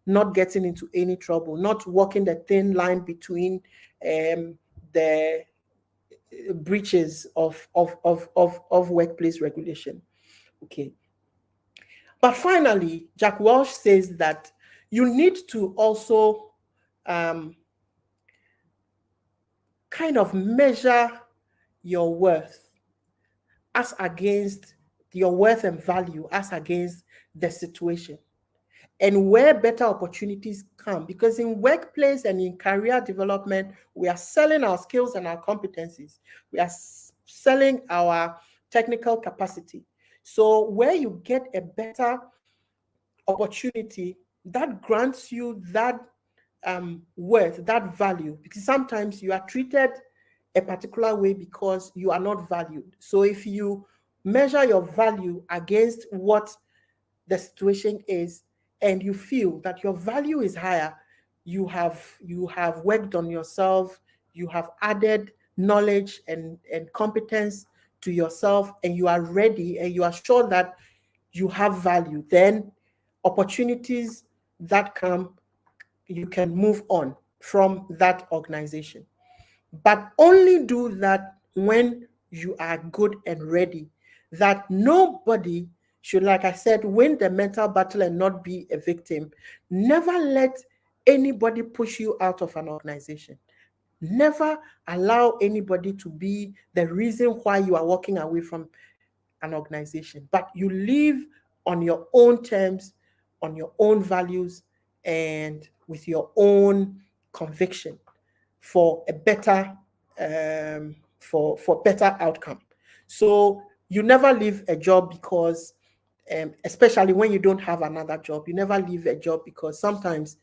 not getting into any trouble, not walking the thin line between the breaches of workplace regulation. Okay. But finally, Jack Welch says that you need to also kind of measure your worth as against your worth and value as against the situation, and where better opportunities come. Because in workplace and in career development, we are selling our skills and our competencies. We are selling our technical capacity. So where you get a better opportunity that grants you that worth, that value, because sometimes you are treated a particular way because you are not valued. So if you measure your value against what the situation is, and you feel that your value is higher, you have worked on yourself, you have added knowledge and competence to yourself, and you are ready and you are sure that you have value, then opportunities that come, you can move on from that organization. But only do that when you are good and ready. That nobody should, like I said, win the mental battle and not be a victim. Never let anybody push you out of an organization. Never allow anybody to be the reason why you are walking away from an organization. But you live on your own terms, on your own values, and with your own conviction for a better for better outcome. So you never leave a job because especially when you don't have another job, you never leave a job because sometimes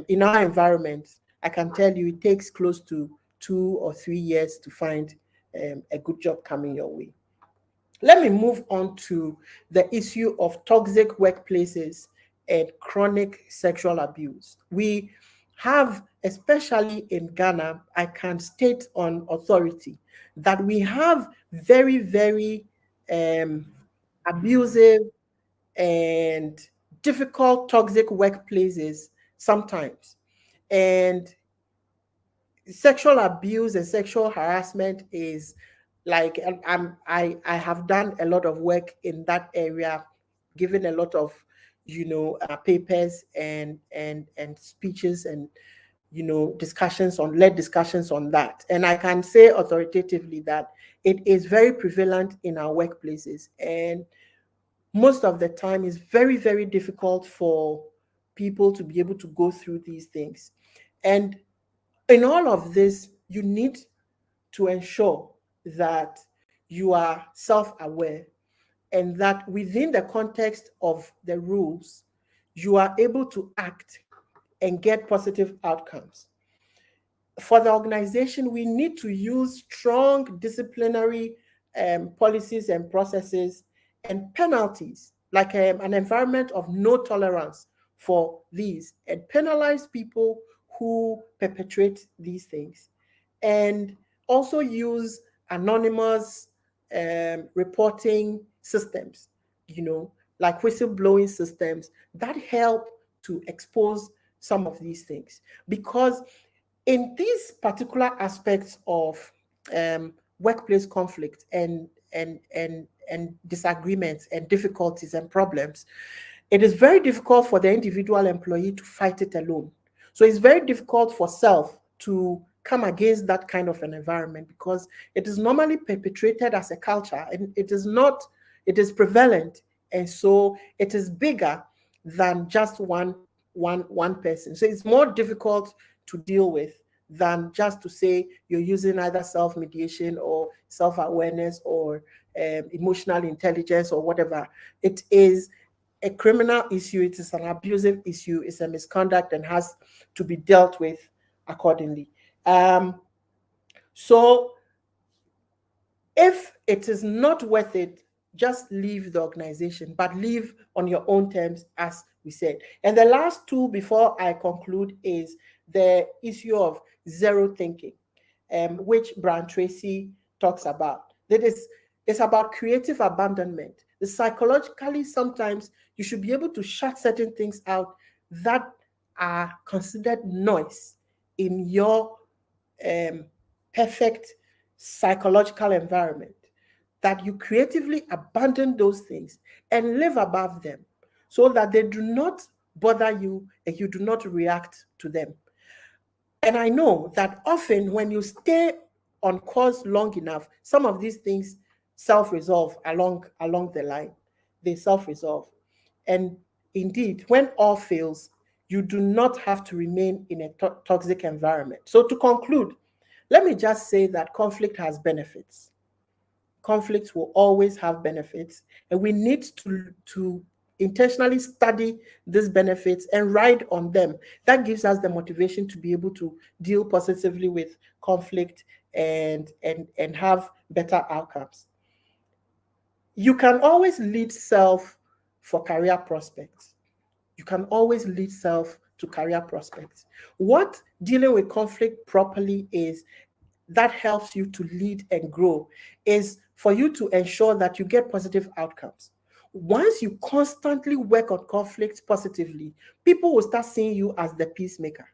in our environment, I can tell you it takes close to 2 or 3 years to find a good job coming your way. Let me move on to the issue of toxic workplaces and chronic sexual abuse. We have, especially in Ghana, I can state on authority that we have very, very abusive and difficult toxic workplaces sometimes. And sexual abuse and sexual harassment is like, I have done a lot of work in that area, given a lot of papers and speeches and discussions on led discussions on that. And I can say authoritatively that it is very prevalent in our workplaces, and most of the time is very, very difficult for people to be able to go through these things. And in all of this, you need to ensure that you are self-aware and that within the context of the rules, you are able to act and get positive outcomes. For the organization, we need to use strong disciplinary policies and processes and penalties, like an environment of no tolerance for these, and penalize people who perpetrate these things. And also use anonymous reporting systems, like whistleblowing systems that help to expose some of these things. Because in these particular aspects of workplace conflict and disagreements and difficulties and problems, it is very difficult for the individual employee to fight it alone. So it's very difficult for self to come against that kind of an environment, because it is normally perpetrated as a culture, and it is prevalent, and so it is bigger than just one person. So it's more difficult to deal with than just to say you're using either self-mediation or self-awareness or emotional intelligence or whatever. It is a criminal issue, it is an abusive issue, it's a misconduct and has to be dealt with accordingly. So if it is not worth it, just leave the organization, but leave on your own terms, as we said. And the last tool before I conclude is the issue of zero thinking, which Brian Tracy talks about. That is, it's about creative abandonment. Psychologically, sometimes you should be able to shut certain things out that are considered noise in your perfect psychological environment, that you creatively abandon those things and live above them so that they do not bother you and you do not react to them. And I know that often when you stay on course long enough, some of these things self-resolve along the line. They self-resolve. And indeed, when all fails, you do not have to remain in a toxic environment. So to conclude, let me just say that conflict has benefits. Conflicts will always have benefits, and we need to intentionally study these benefits and ride on them. That gives us the motivation to be able to deal positively with conflict and have better outcomes. You can always lead self for career prospects. You can always lead self to career prospects. What dealing with conflict properly is, that helps you to lead and grow, is for you to ensure that you get positive outcomes. Once you constantly work on conflicts positively, people will start seeing you as the peacemaker.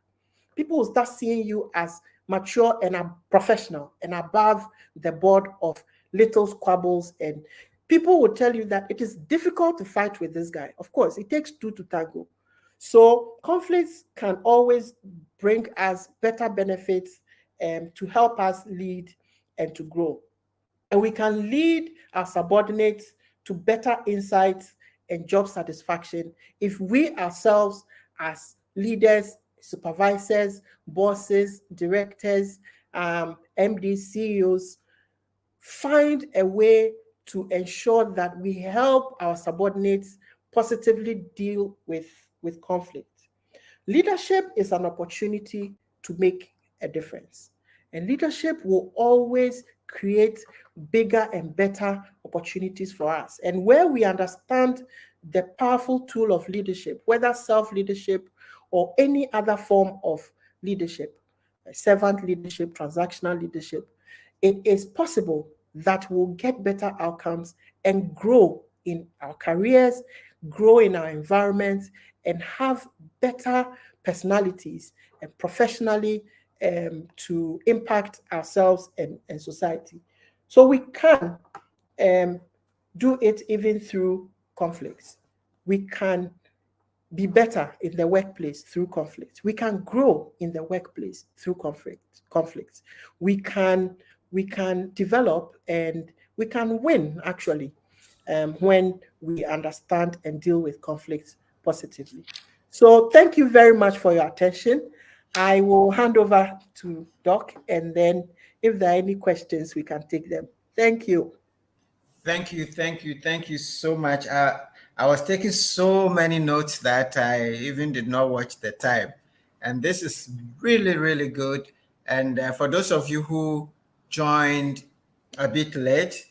People will start seeing you as mature and a professional and above the board of little squabbles. And people will tell you that it is difficult to fight with this guy. Of course, it takes two to tango. So conflicts can always bring us better benefits to help us lead and to grow. And we can lead our subordinates to better insights and job satisfaction if we ourselves, as leaders, supervisors, bosses, directors, MDs, CEOs, find a way to ensure that we help our subordinates positively deal with conflict. Leadership is an opportunity to make a difference. And leadership will always create bigger and better opportunities for us. And where we understand the powerful tool of leadership, whether self-leadership or any other form of leadership, servant leadership, transactional leadership, it is possible that we'll get better outcomes and grow in our careers, grow in our environments, and have better personalities and professionally to impact ourselves and society. So we can do it even through conflicts. We can be better in the workplace through conflict. We can grow in the workplace through conflicts. We can develop and we can win actually when we understand and deal with conflicts positively. So thank you very much for your attention. I will hand over to Doc, and then if there are any questions, we can take them. Thank you. Thank you so much. I was taking so many notes that I even did not watch the time. And this is really, really good. And for those of you who joined a bit late,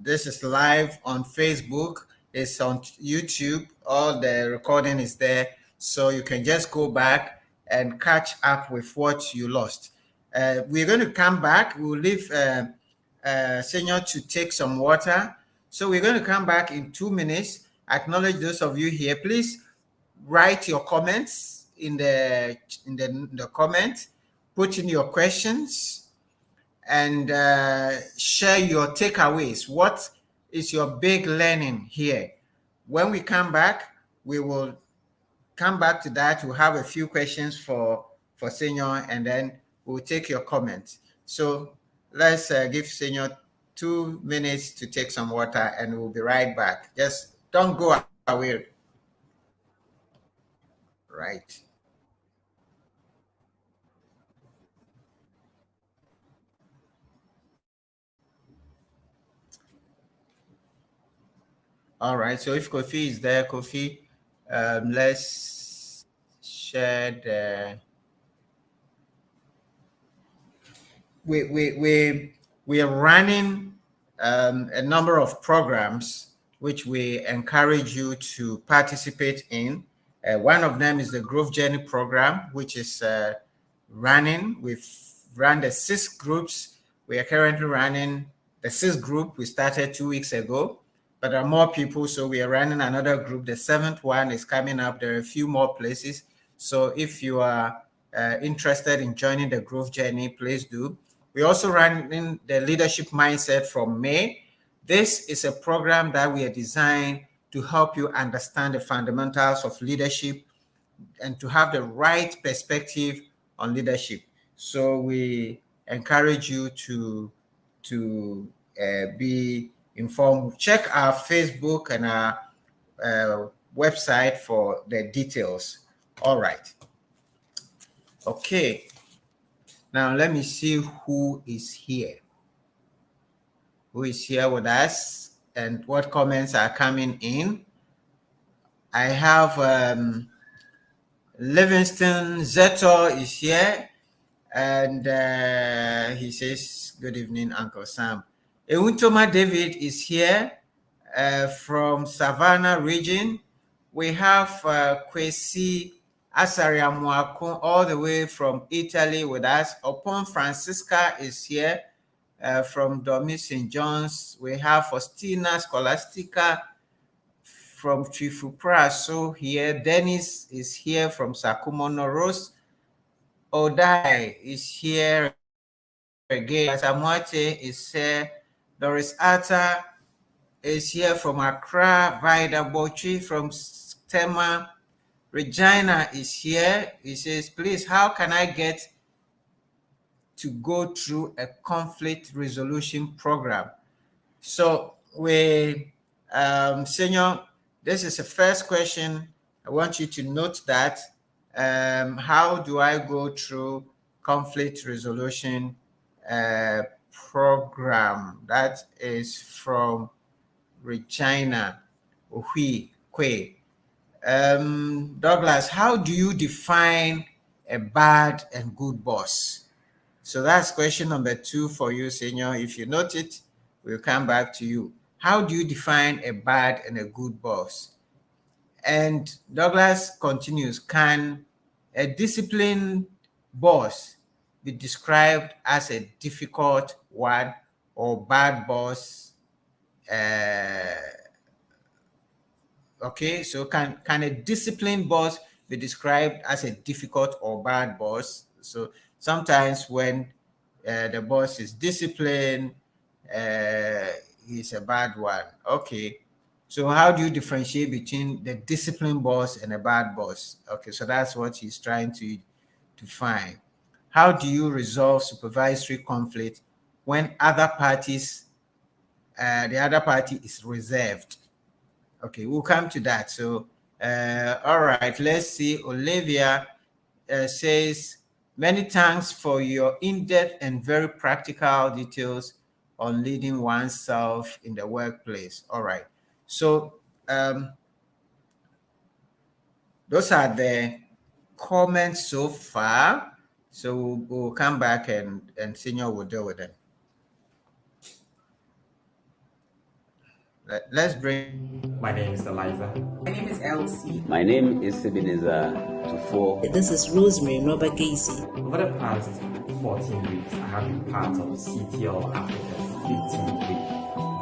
this is live on Facebook, it's on YouTube, all the recording is there. So you can just go back and catch up with what you lost. We're going to come back. We'll leave Senior to take some water. So we're going to come back in 2 minutes. Acknowledge those of you here. Please write your comments in the comments. Put in your questions and share your takeaways. What is your big learning here? When we come back, we will come back to that. We'll have a few questions for Senior, and then we'll take your comments. So let's give Senior 2 minutes to take some water, and we'll be right back. Just don't go away. Right. All right. So if Kofi is there, Kofi, let's share the. We are running a number of programs which we encourage you to participate in. One of them is the Growth Journey program, which is running. We've run the 6 groups. We are currently running the 6th group. We started 2 weeks ago, but there are more people, so we are running another group. The 7th one is coming up. There are a few more places. So if you are interested in joining the growth journey, please do. We also run in the leadership mindset from May. This is a program that we are designed to help you understand the fundamentals of leadership and to have the right perspective on leadership. So we encourage you to be informed. Check our Facebook and our website for the details. All right. Okay. Now let me see who is here. Who is here with us and what comments are coming in. I have Livingston Zeto is here, and he says, good evening, Uncle Sam. Ewuntoma David is here from Savannah region. We have Kwesi Asariamuako all the way from Italy with us. Opon Francisca is here from Domi St. John's. We have Faustina Scholastica from Chifupraso here. Dennis is here from Sakumono Rose. Odai is here again. Samuate is here. Doris Atta is here from Accra. Vida Bochi from Stema. Regina is here. He says, please, how can I get to go through a conflict resolution program? So we, Senior, this is the first question. I want you to note that. How do I go through conflict resolution program? That is from Regina Ohui Kwe. Douglas, how do you define a bad and good boss? So that's question number 2 for you, Senior. If you note it, we'll come back to you. How do you define a bad and a good boss? And Douglas continues, can a disciplined boss be described as a difficult one or bad boss? Okay, so can a disciplined boss be described as a difficult or bad boss? So sometimes when the boss is disciplined, he's a bad one. Okay, so how do you differentiate between the disciplined boss and a bad boss? Okay, so that's what he's trying to find. How do you resolve supervisory conflict when the other party is reserved? Okay, we'll come to that. So, all right, let's see. Olivia says, many thanks for your in-depth and very practical details on leading oneself in the workplace. All right. So, those are the comments so far. So we'll come back and Senior will deal with them. Let's bring. My name is Eliza. My name is Elsie. My name is Ebenezer Tufo. This is Rosemary Robert Gacy. Over the past 14 weeks, I have been part of CTL Africa's 15-week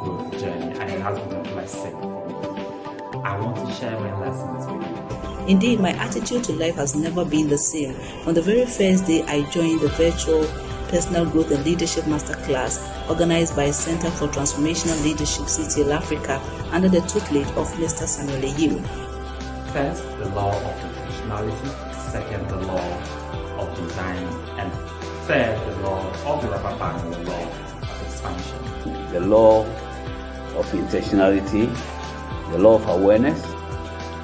growth journey, and it has been a blessing for me. I want to share my lessons with you. Indeed, my attitude to life has never been the same. On the very first day I joined the virtual Personal Growth and Leadership Masterclass organized by Center for Transformational Leadership CTL Africa under the tutelage of Mr. Samuel Eyim. First, the law of intentionality. Second, the law of design. And third, the law of the rubber band, the law of expansion. The law of intentionality, the law of awareness.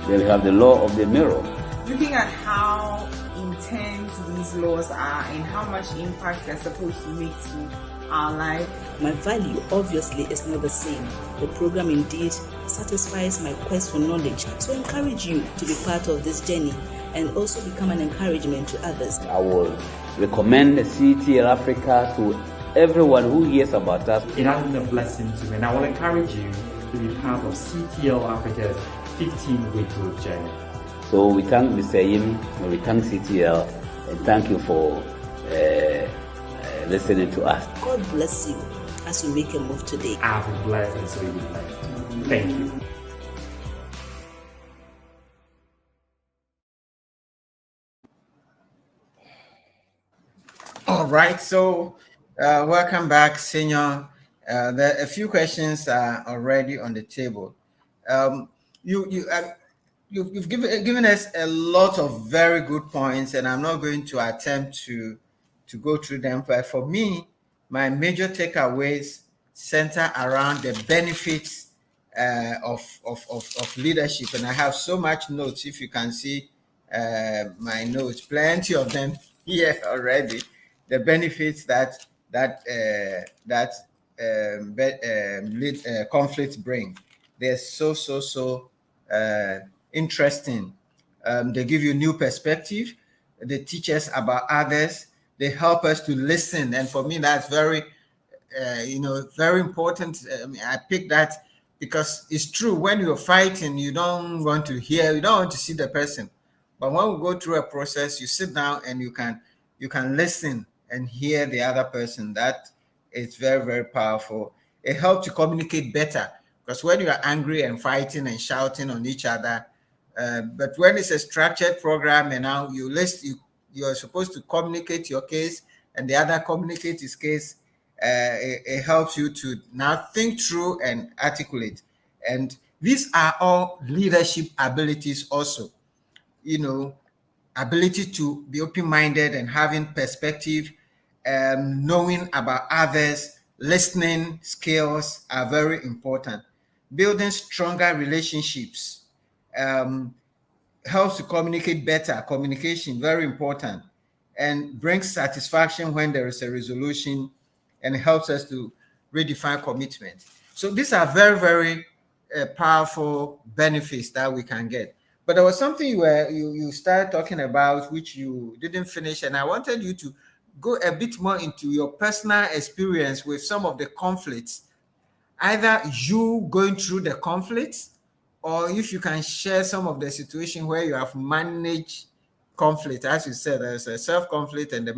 Then we have the law of the mirror. Looking at how intense these laws are and how much impact they're supposed to make to our life. My value obviously is not the same. The program indeed satisfies my quest for knowledge. So I encourage you to be part of this journey and also become an encouragement to others. I will recommend the CTL Africa to everyone who hears about us. It has been a blessing to me, and I will encourage you to be part of CTL Africa's 15-week growth journey. So we thank Mr. Eyim, we thank CTL, and thank you for listening to us. God bless you as you make a move today. I've been blessed, and so you'll be blessed. Thank you. right, so welcome back, Senior. There a few questions are already on the table. Um, you've given us a lot of very good points, and I'm not going to attempt to go through them. But for me, my major takeaways center around the benefits of leadership, and I have so much notes. If you can see my notes, plenty of them here already. The benefits that conflicts bring. They're so uh, interesting. They give you new perspective. They teach us about others. They help us to listen, and for me, that's very important. I picked that because it's true. When you're fighting, you don't want to hear, you don't want to see the person. But when we go through a process, you sit down and you can listen and hear the other person. That is very powerful. It helps to communicate better because when you are angry and fighting and shouting on each other, but when it's a structured program and now you are supposed to communicate your case and the other communicate his case. It helps you to now think through and articulate. And these are all leadership abilities also. You know, ability to be open-minded and having perspective, knowing about others, listening skills are very important. Building stronger relationships, um, helps to communicate better. Communication, very important, and brings satisfaction when there is a resolution, and helps us to redefine commitment. So these are very powerful benefits that we can get. But there was something where you started talking about which you didn't finish, and I wanted you to go a bit more into your personal experience with some of the conflicts, either you going through the conflicts, or if you can share some of the situation where you have managed conflict. As you said, there's a self conflict and the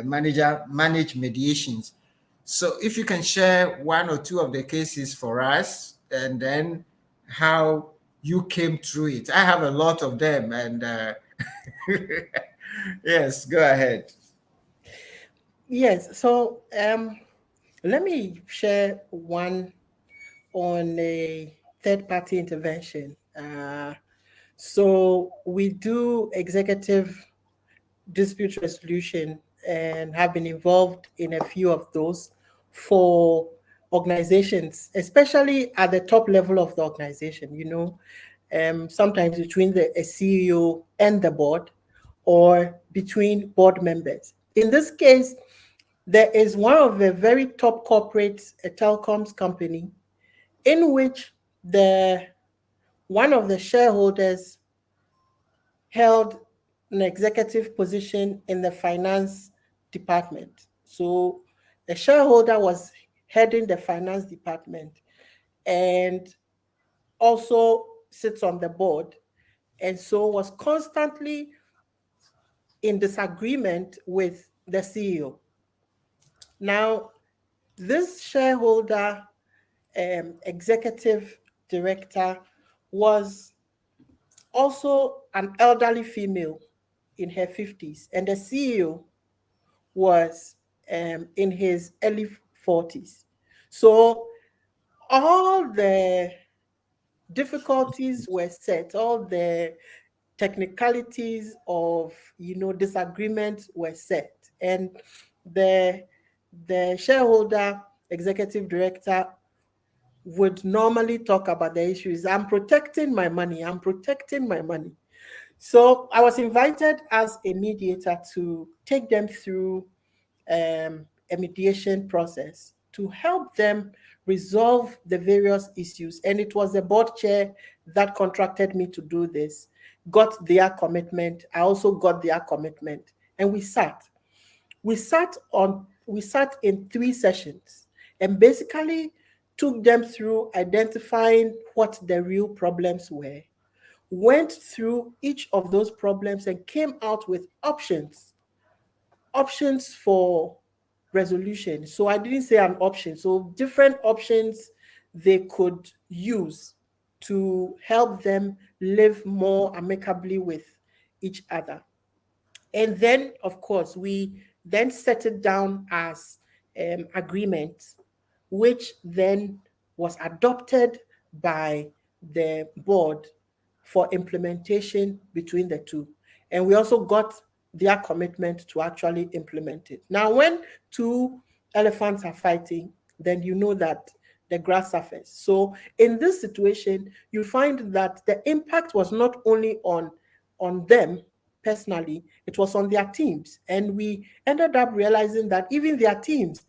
manager manage mediations. So if you can share one or two of the cases for us, and then how you came through it. I have a lot of them, and yes, go ahead. Yes, so let me share one on a third party intervention. So we do executive dispute resolution and have been involved in a few of those for organizations, especially at the top level of the organization, sometimes between a CEO and the board, or between board members. In this case, there is one of the very top corporates, a telecoms company, in which one of the shareholders held an executive position in the finance department. So the shareholder was heading the finance department and also sits on the board, and so was constantly in disagreement with the CEO. Now, this shareholder executive director was also an elderly female in her 50s, and the CEO was in his early 40s. So all the difficulties were set, all the technicalities of disagreement were set, and the shareholder executive director would normally talk about the issues. I'm protecting my money. I'm protecting my money. So I was invited as a mediator to take them through a mediation process to help them resolve the various issues. And it was the board chair that contracted me to do this, got their commitment. I also got their commitment. And we sat. We sat in 3 sessions and basically took them through identifying what the real problems were, went through each of those problems and came out with options for resolution. So I didn't say an option. So different options they could use to help them live more amicably with each other. And then, of course, we then set it down as agreement, which then was adopted by the board for implementation between the two. And we also got their commitment to actually implement it. Now, when two elephants are fighting, then you know that the grass suffers. So in this situation, you find that the impact was not only on them personally, it was on their teams. And we ended up realizing that even their teams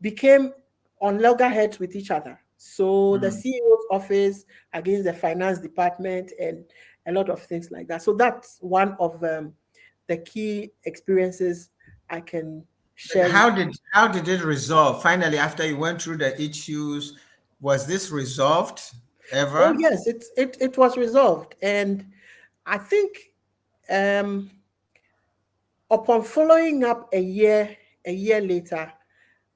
became on loggerheads with each other. So the CEO's office against the finance department and a lot of things like that. So that's one of the key experiences I can share. How did it resolve? Finally, after you went through the issues, was this resolved Oh ever? yes, it was resolved, and I think um, upon following up a year later,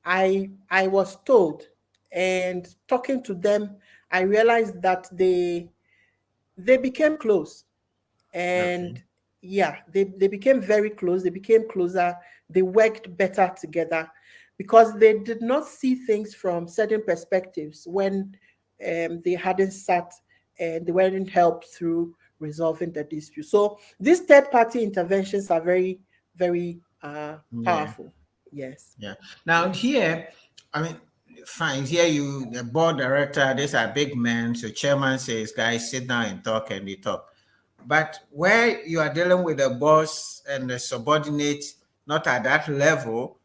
I was told, and talking to them, I realized that they became close. Okay. And yeah, they became very close. They became closer. They worked better together because they did not see things from certain perspectives when they hadn't sat and they weren't helped through resolving the dispute. So these third party interventions are very, very Yeah. powerful. Yes. Yeah. Now here, I mean, fine. Here you, the board director, these are big men. So chairman says, guys, sit down and talk, and we talk. But where you are dealing with the boss and the subordinate, not at that level,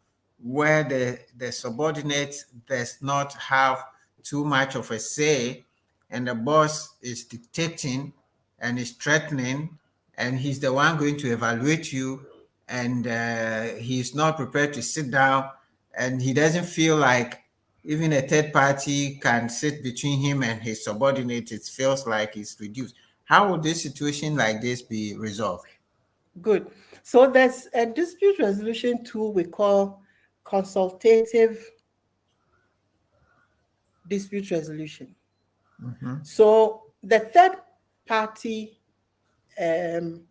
where the subordinate does not have too much of a say, and the boss is dictating and is threatening, and he's the one going to evaluate you, and he's not prepared to sit down, and he doesn't feel like even a third party can sit between him and his subordinate. It feels like it's reduced. How would this situation like this be resolved? Good. So there's a dispute resolution tool we call consultative dispute resolution. So party, um,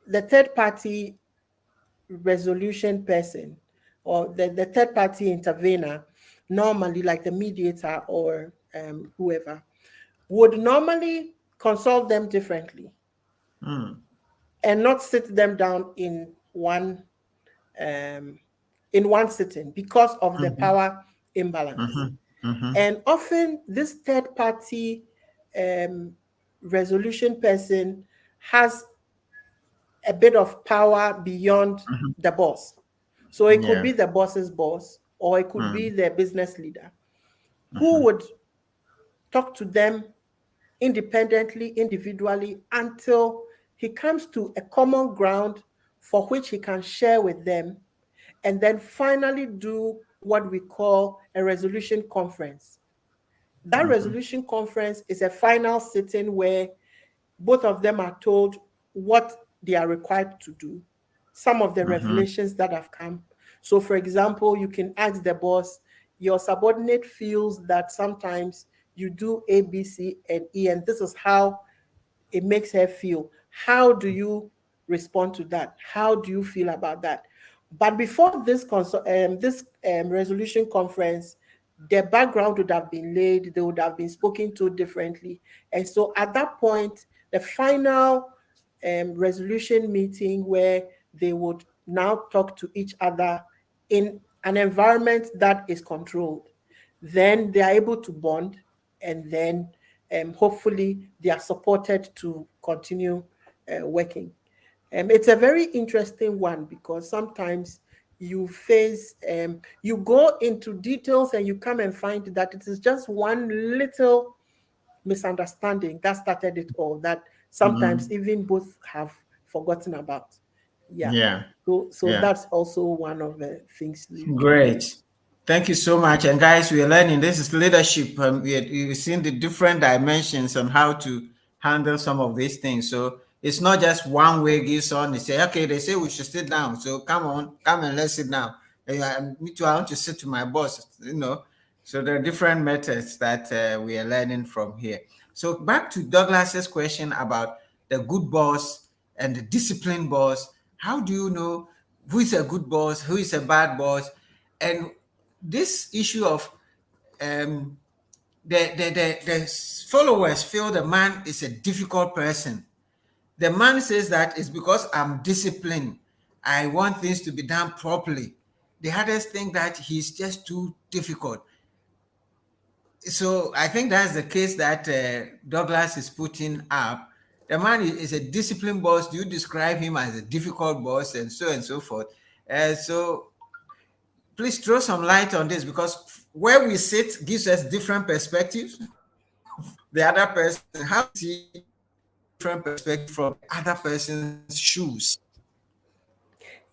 the third party resolution person, or the third party intervener, normally like the mediator or whoever, would normally consult them differently and not sit them down um, in one sitting because of the power imbalance. And often this third party resolution person has a bit of power beyond the boss. So it could Yeah. be the boss's boss, or it could be Mm. the business leader who would talk to them independently, individually, until he comes to a common ground for which he can share with them, and then finally do what we call a resolution conference. That resolution conference is a final sitting where both of them are told what they are required to do, some of the revelations that have come. So, for example, you can ask the boss, your subordinate feels that sometimes you do A, B, C, and E, and this is how it makes her feel. How do you respond to that? How do you feel about that? But before this resolution conference, the background would have been laid. They would have been spoken to differently, and so at that point, the final resolution meeting where they would now talk to each other in an environment that is controlled, then they are able to bond, and then hopefully they are supported to continue working. It's a very interesting one because sometimes you go into details and you come and find that it is just one little misunderstanding that started it all, that sometimes even both have forgotten about. Yeah. Yeah. So Yeah. that's also one of the things you can do. Great. Thank you so much. And guys, we are learning. This is leadership. We've seen the different dimensions on how to handle some of these things. So it's not just one way gives on. They say, okay, they say we should sit down. So come on, come and let's sit down. Me too, I want to sit to my boss, you know. So there are different methods that we are learning from here. So back to Douglas's question about the good boss and the disciplined boss. How do you know who is a good boss, who is a bad boss, and this issue of um, the followers feel the man is a difficult person. The man says that it's because I'm disciplined. I want things to be done properly. The others think that he's just too difficult. So I think that's the case that Douglas is putting up. The man is a disciplined boss. Do you describe him as a difficult boss and so forth? So please throw some light on this, because where we sit gives us different perspectives. The other person, how to see different perspective from the other person's shoes.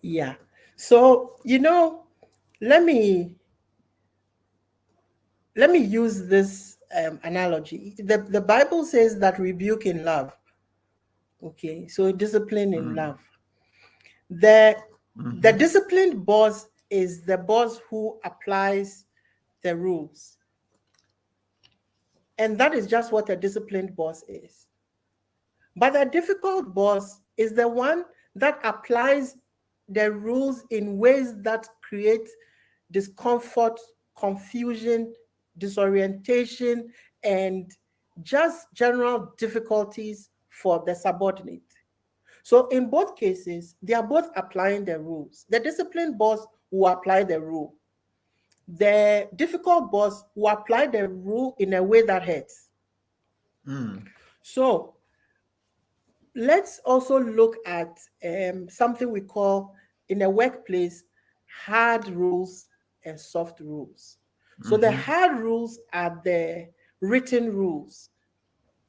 Yeah. So, let me use this analogy. The Bible says that rebuke in love. Okay, so discipline in love. The disciplined boss is the boss who applies the rules. And that is just what a disciplined boss is. But a difficult boss is the one that applies the rules in ways that create discomfort, confusion, disorientation, and just general difficulties for the subordinate. So in both cases, they are both applying the rules. The disciplined boss will apply the rule. The difficult boss will apply the rule in a way that hurts. So let's also look at something we call in a workplace hard rules and soft rules. So the hard rules are the written rules,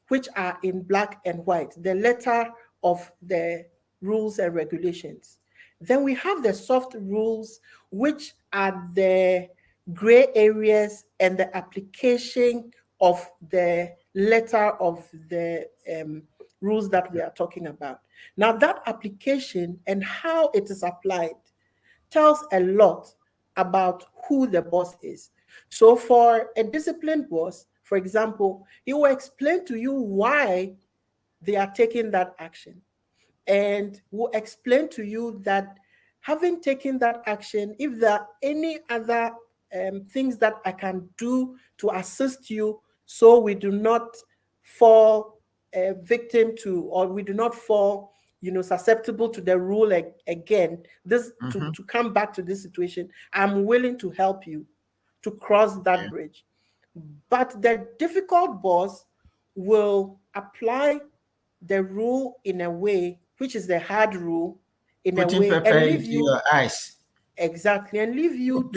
which are in black and white, the letter of the rules and regulations. Then we have the soft rules, which are the gray areas and the application of the letter of the rules that we are talking about. Now, that application and how it is applied tells a lot about who the boss is. So for a disciplined boss, for example, he will explain to you why they are taking that action, and will explain to you that having taken that action, if there are any other things that I can do to assist you so we do not fall victim to, or we do not fall susceptible to the rule again, this to come back to this situation, I'm willing to help you to cross that bridge. But the difficult boss will apply the rule in a way, which is the hard rule, in a Putting way, pepper and leave into you your eyes. exactly, and leave you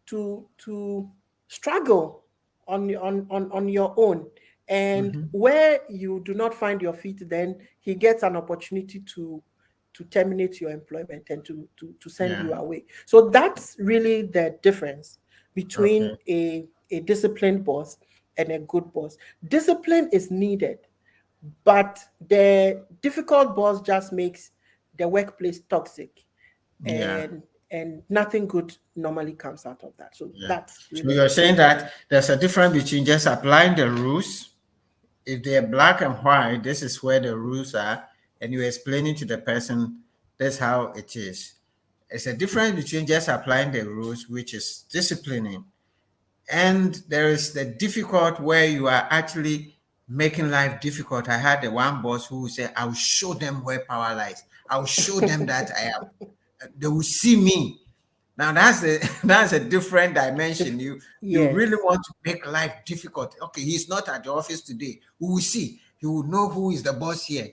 to struggle on your own. And where you do not find your feet, then he gets an opportunity to terminate your employment and to send you away. So that's really the difference between a disciplined boss and a good boss. Discipline is needed, but the difficult boss just makes the workplace toxic, and nothing good normally comes out of that. So that's So really you're saying that there's a difference between just applying the rules. If they're black and white, this is where the rules are, and you're explaining to the person that's how it is. It's a difference between just applying the rules, which is disciplining, and there is the difficult where you are actually making life difficult. I had the one boss who would say, I'll show them where power lies. I'll show them that I am. They will see me. Now that's that's a different dimension. You really want to make life difficult. Okay, he's not at the office today. We will see. He will know who is the boss here.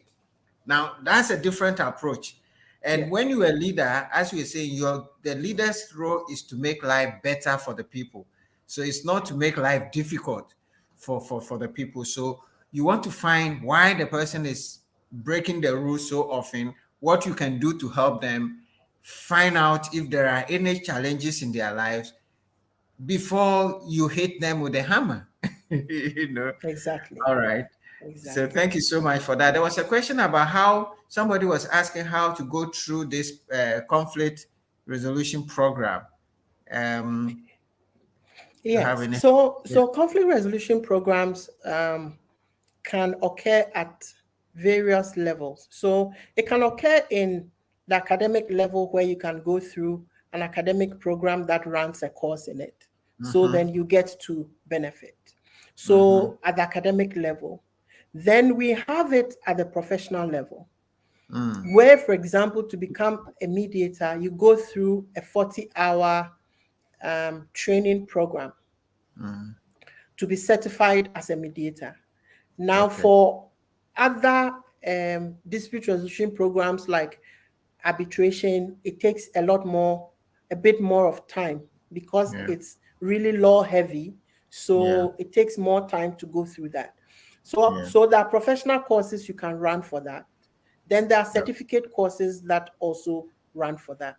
Now that's a different approach. And when you're a leader, as we were saying, the leader's role is to make life better for the people. So it's not to make life difficult for the people. So you want to find why the person is breaking the rules so often, what you can do to help them, find out if there are any challenges in their lives before you hit them with a hammer. exactly. All right. So thank you so much for that. There was a question about how somebody was asking how to go through this conflict resolution program. Yes. So conflict resolution programs can occur at various levels. So it can occur in the academic level where you can go through an academic program that runs a course in it. So then you get to benefit. So at the academic level, then we have it at the professional level, where, for example, to become a mediator, you go through a 40-hour training program to be certified as a mediator. Now, for other dispute resolution programs like arbitration, it takes a bit more of time because it's really law heavy. So it takes more time to go through that. So there are professional courses you can run for that. Then there are certificate courses that also run for that.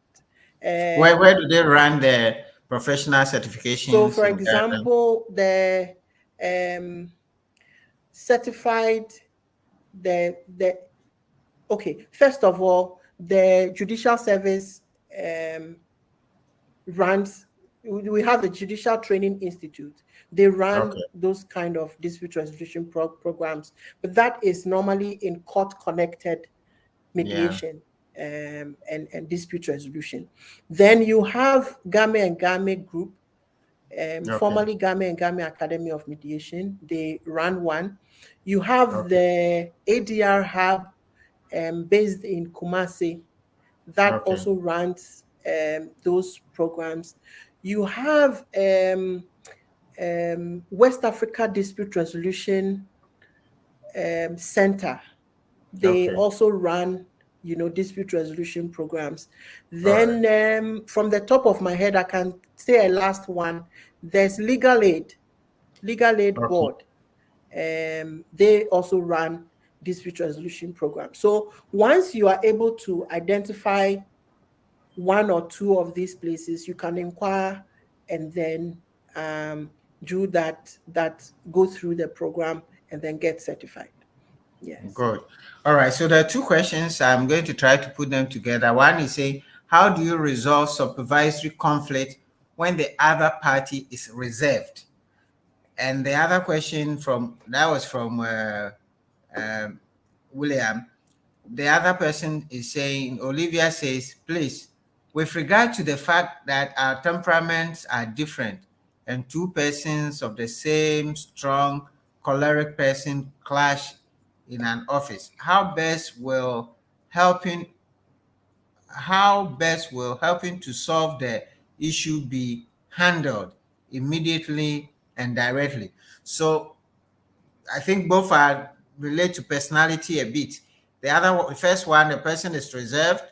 Where do they run the professional certifications? So, for example, the certified, okay, first of all, the judicial service runs, we have the Judicial Training Institute. They run those kind of dispute resolution programs, but that is normally in court-connected mediation and dispute resolution. Then you have GAME and GAME Group, formerly GAME and GAME Academy of Mediation. They run one. You have the ADR Hub based in Kumasi that also runs those programs. You have West Africa Dispute Resolution Center. They also run, dispute resolution programs. Then from the top of my head, I can say a last one. There's Legal Aid Board. They also run dispute resolution programs. So once you are able to identify one or two of these places, you can inquire and then do that, go through the program and then get certified. Yes. Good. All right. So there are two questions. I'm going to try to put them together. One is saying, how do you resolve supervisory conflict when the other party is reserved? And the other question was from William. The other person is saying, Olivia says, please, with regard to the fact that our temperaments are different and two persons of the same strong choleric person clash in an office, how best will helping to solve the issue be handled immediately and directly? So I think both are relate to personality a bit. The first one, the person is reserved.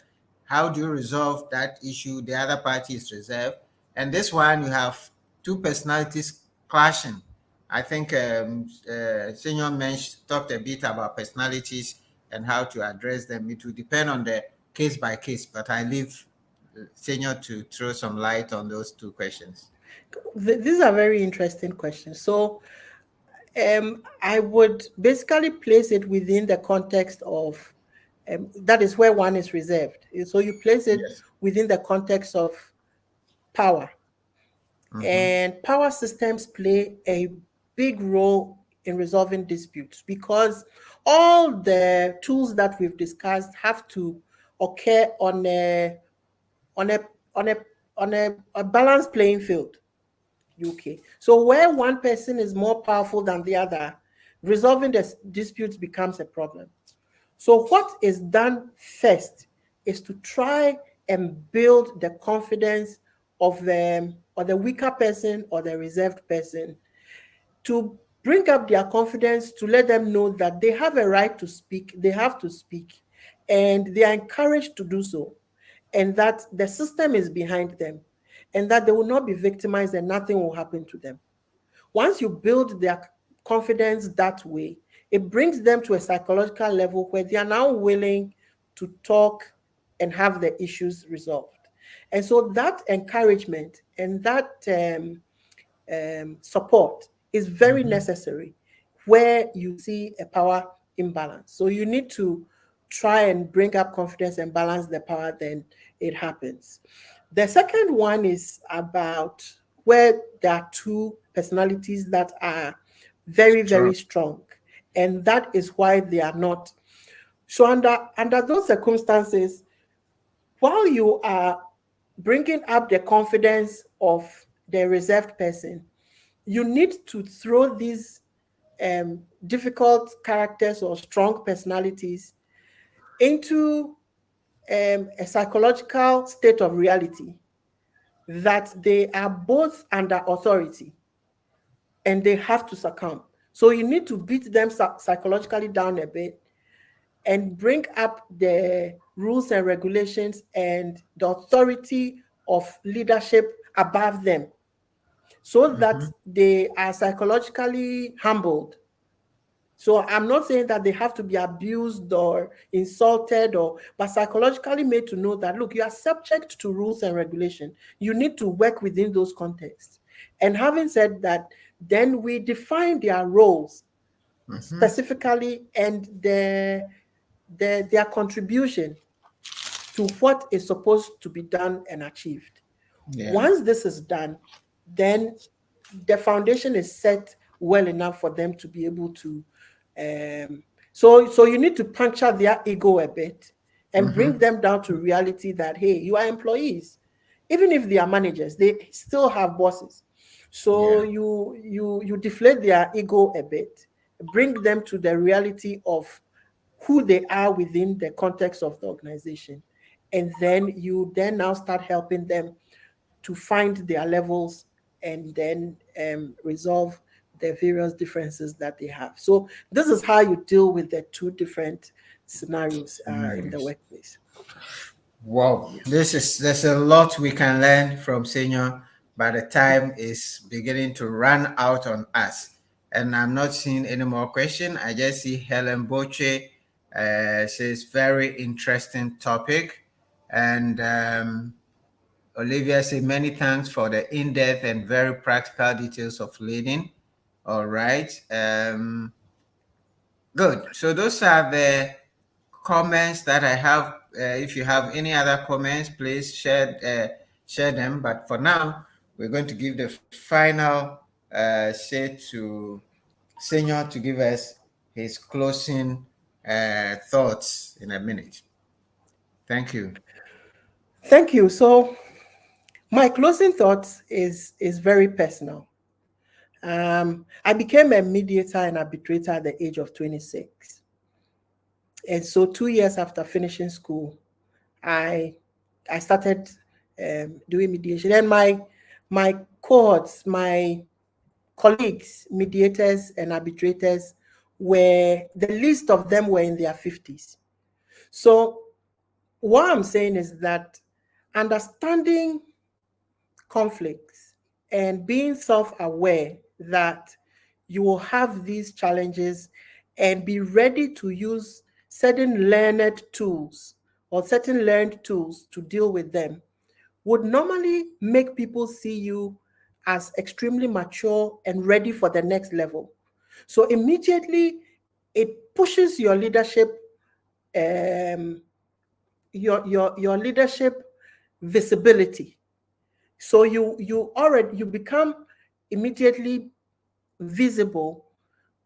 How do you resolve that issue? The other party is reserved. And this one, you have two personalities clashing. I think Senior talked a bit about personalities and how to address them. It will depend on the case by case, but I leave Senior to throw some light on those two questions. These are very interesting questions. So I would basically place it within the context of, that is where one is reserved. So you place it within the context of power. And power systems play a big role in resolving disputes because all the tools that we've discussed have to occur on a balanced playing field. Okay. So where one person is more powerful than the other, resolving the disputes becomes a problem. So what is done first is to try and build the confidence of the weaker person or the reserved person, to bring up their confidence, to let them know that they have a right to speak, they have to speak, and they are encouraged to do so, and that the system is behind them, and that they will not be victimized and nothing will happen to them. Once you build their confidence that way, it brings them to a psychological level where they are now willing to talk and have the issues resolved. And so that encouragement and that support is very necessary where you see a power imbalance. So you need to try and bring up confidence and balance the power, then it happens. The second one is about where there are two personalities that are very, very strong. And that is why they are not. So under those circumstances, while you are bringing up the confidence of the reserved person, you need to throw these difficult characters or strong personalities into a psychological state of reality that they are both under authority and they have to succumb. So you need to beat them psychologically down a bit and bring up the rules and regulations and the authority of leadership above them so that they are psychologically humbled. So I'm not saying that they have to be abused or insulted, but psychologically made to know that, look, you are subject to rules and regulation. You need to work within those contexts. And having said that, then we define their roles specifically and their contribution to what is supposed to be done and achieved. Yeah. Once this is done, then the foundation is set well enough for them to be able to so you need to puncture their ego a bit and bring them down to reality that, hey, you are employees. Even if they are managers, they still have bosses. So you deflate their ego a bit, bring them to the reality of who they are within the context of the organization. And then you then now start helping them to find their levels and then resolve the various differences that they have. So this is how you deal with the two different scenarios in the workplace. Wow, there's a lot we can learn from Senior, but the time is beginning to run out on us. And I'm not seeing any more questions. I just see Helen Boche says very interesting topic. And Olivia says many thanks for the in-depth and very practical details of leading. All right. Good. So those are the comments that I have. If you have any other comments, please share them. But for now, we're going to give the final say to Senior to give us his closing thoughts in a minute. Thank you. Thank you. So my closing thoughts is very personal. I became a mediator and arbitrator at the age of 26. And so 2 years after finishing school, I started doing mediation. And my cohorts, my colleagues, mediators and arbitrators, the least of them were in their 50s. So what I'm saying is that understanding conflicts and being self-aware that you will have these challenges and be ready to use certain learned tools or certain learned tools to deal with them would normally make people see you as extremely mature and ready for the next level. So immediately it pushes your leadership, your leadership visibility. So you become immediately visible,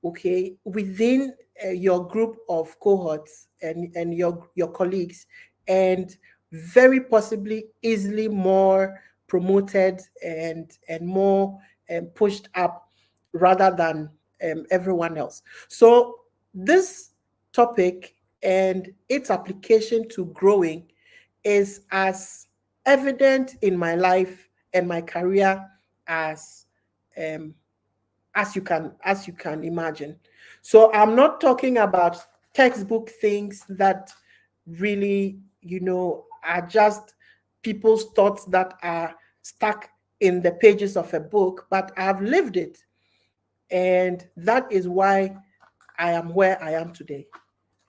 okay, within your group of cohorts and your colleagues, and very possibly easily more promoted and more pushed up rather than everyone else. So this topic and its application to growing is as evident in my life and my career as you can imagine. So I'm not talking about textbook things that really, are just people's thoughts that are stuck in the pages of a book, but I've lived it. And that is why I am where I am today.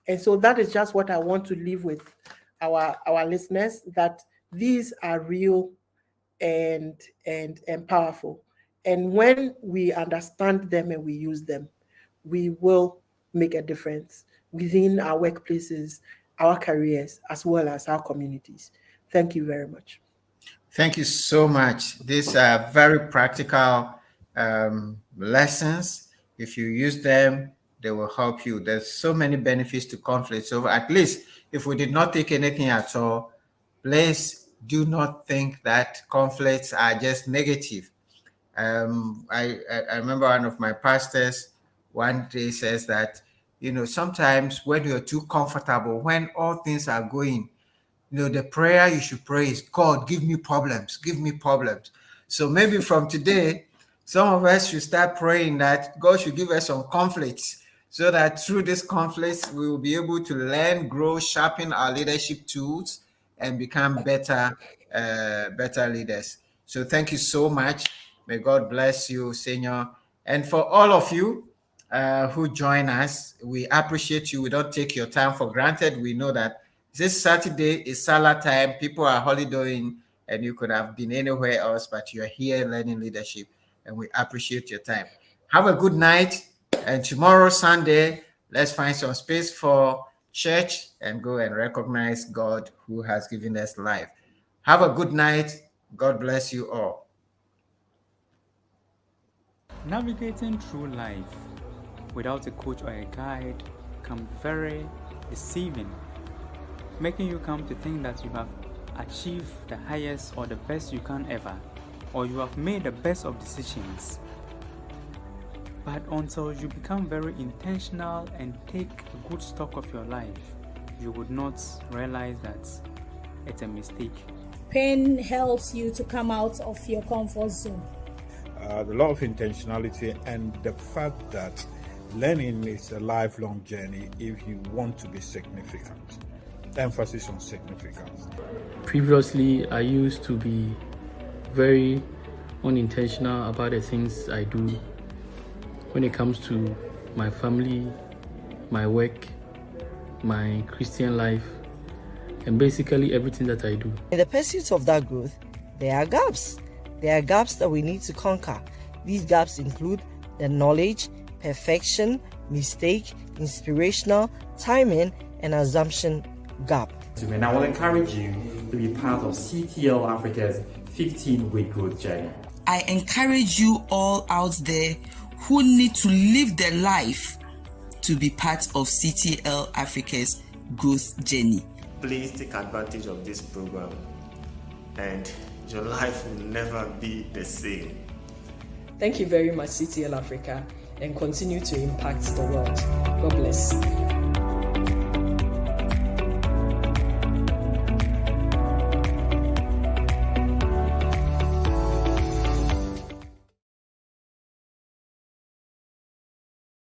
And so that is just what I want to leave with our listeners, that these are real and powerful. And when we understand them and we use them, we will make a difference within our workplaces, our careers, as well as our communities. Thank you very much. Thank you so much. These are very practical lessons. If you use them, they will help you. There's so many benefits to conflict. So at least if we did not take anything at all, Please do not think that conflicts are just negative. I remember one of my pastors one day says that, sometimes when you're too comfortable, when all things are going, the prayer you should pray is, God, give me problems, give me problems. So maybe from today, some of us should start praying that God should give us some conflicts, so that through these conflicts, we will be able to learn, grow, sharpen our leadership tools, and become better leaders. So thank you so much. May God bless you, Senior. And for all of you who join us, we appreciate you. We don't take your time for granted. We know that this Saturday is Salah time. People are holidaying, and you could have been anywhere else, but you're here learning leadership, and we appreciate your time. Have a good night. And tomorrow, Sunday, let's find some space for church and go and recognize God who has given us life. Have a good night. God bless you all. Navigating through life without a coach or a guide can be very deceiving, making you come to think that you have achieved the highest or the best you can ever, or you have made the best of decisions. But until you become very intentional and take a good stock of your life, you would not realize that it's a mistake. Pain helps you to come out of your comfort zone. The law of intentionality and the fact that learning is a lifelong journey if you want to be significant. Emphasis on significance. Previously, I used to be very unintentional about the things I do when it comes to my family, my work, my Christian life, and basically everything that I do. In the pursuit of that growth, there are gaps. There are gaps that we need to conquer. These gaps include the knowledge, perfection, mistake, inspirational, timing, and assumption gap. And I will encourage you to be part of CTL Africa's 15-week growth journey. I encourage you all out there who need to live their life to be part of CTL Africa's growth journey. Please take advantage of this program, and your life will never be the same. Thank you very much, CTL Africa, and continue to impact the world. God bless.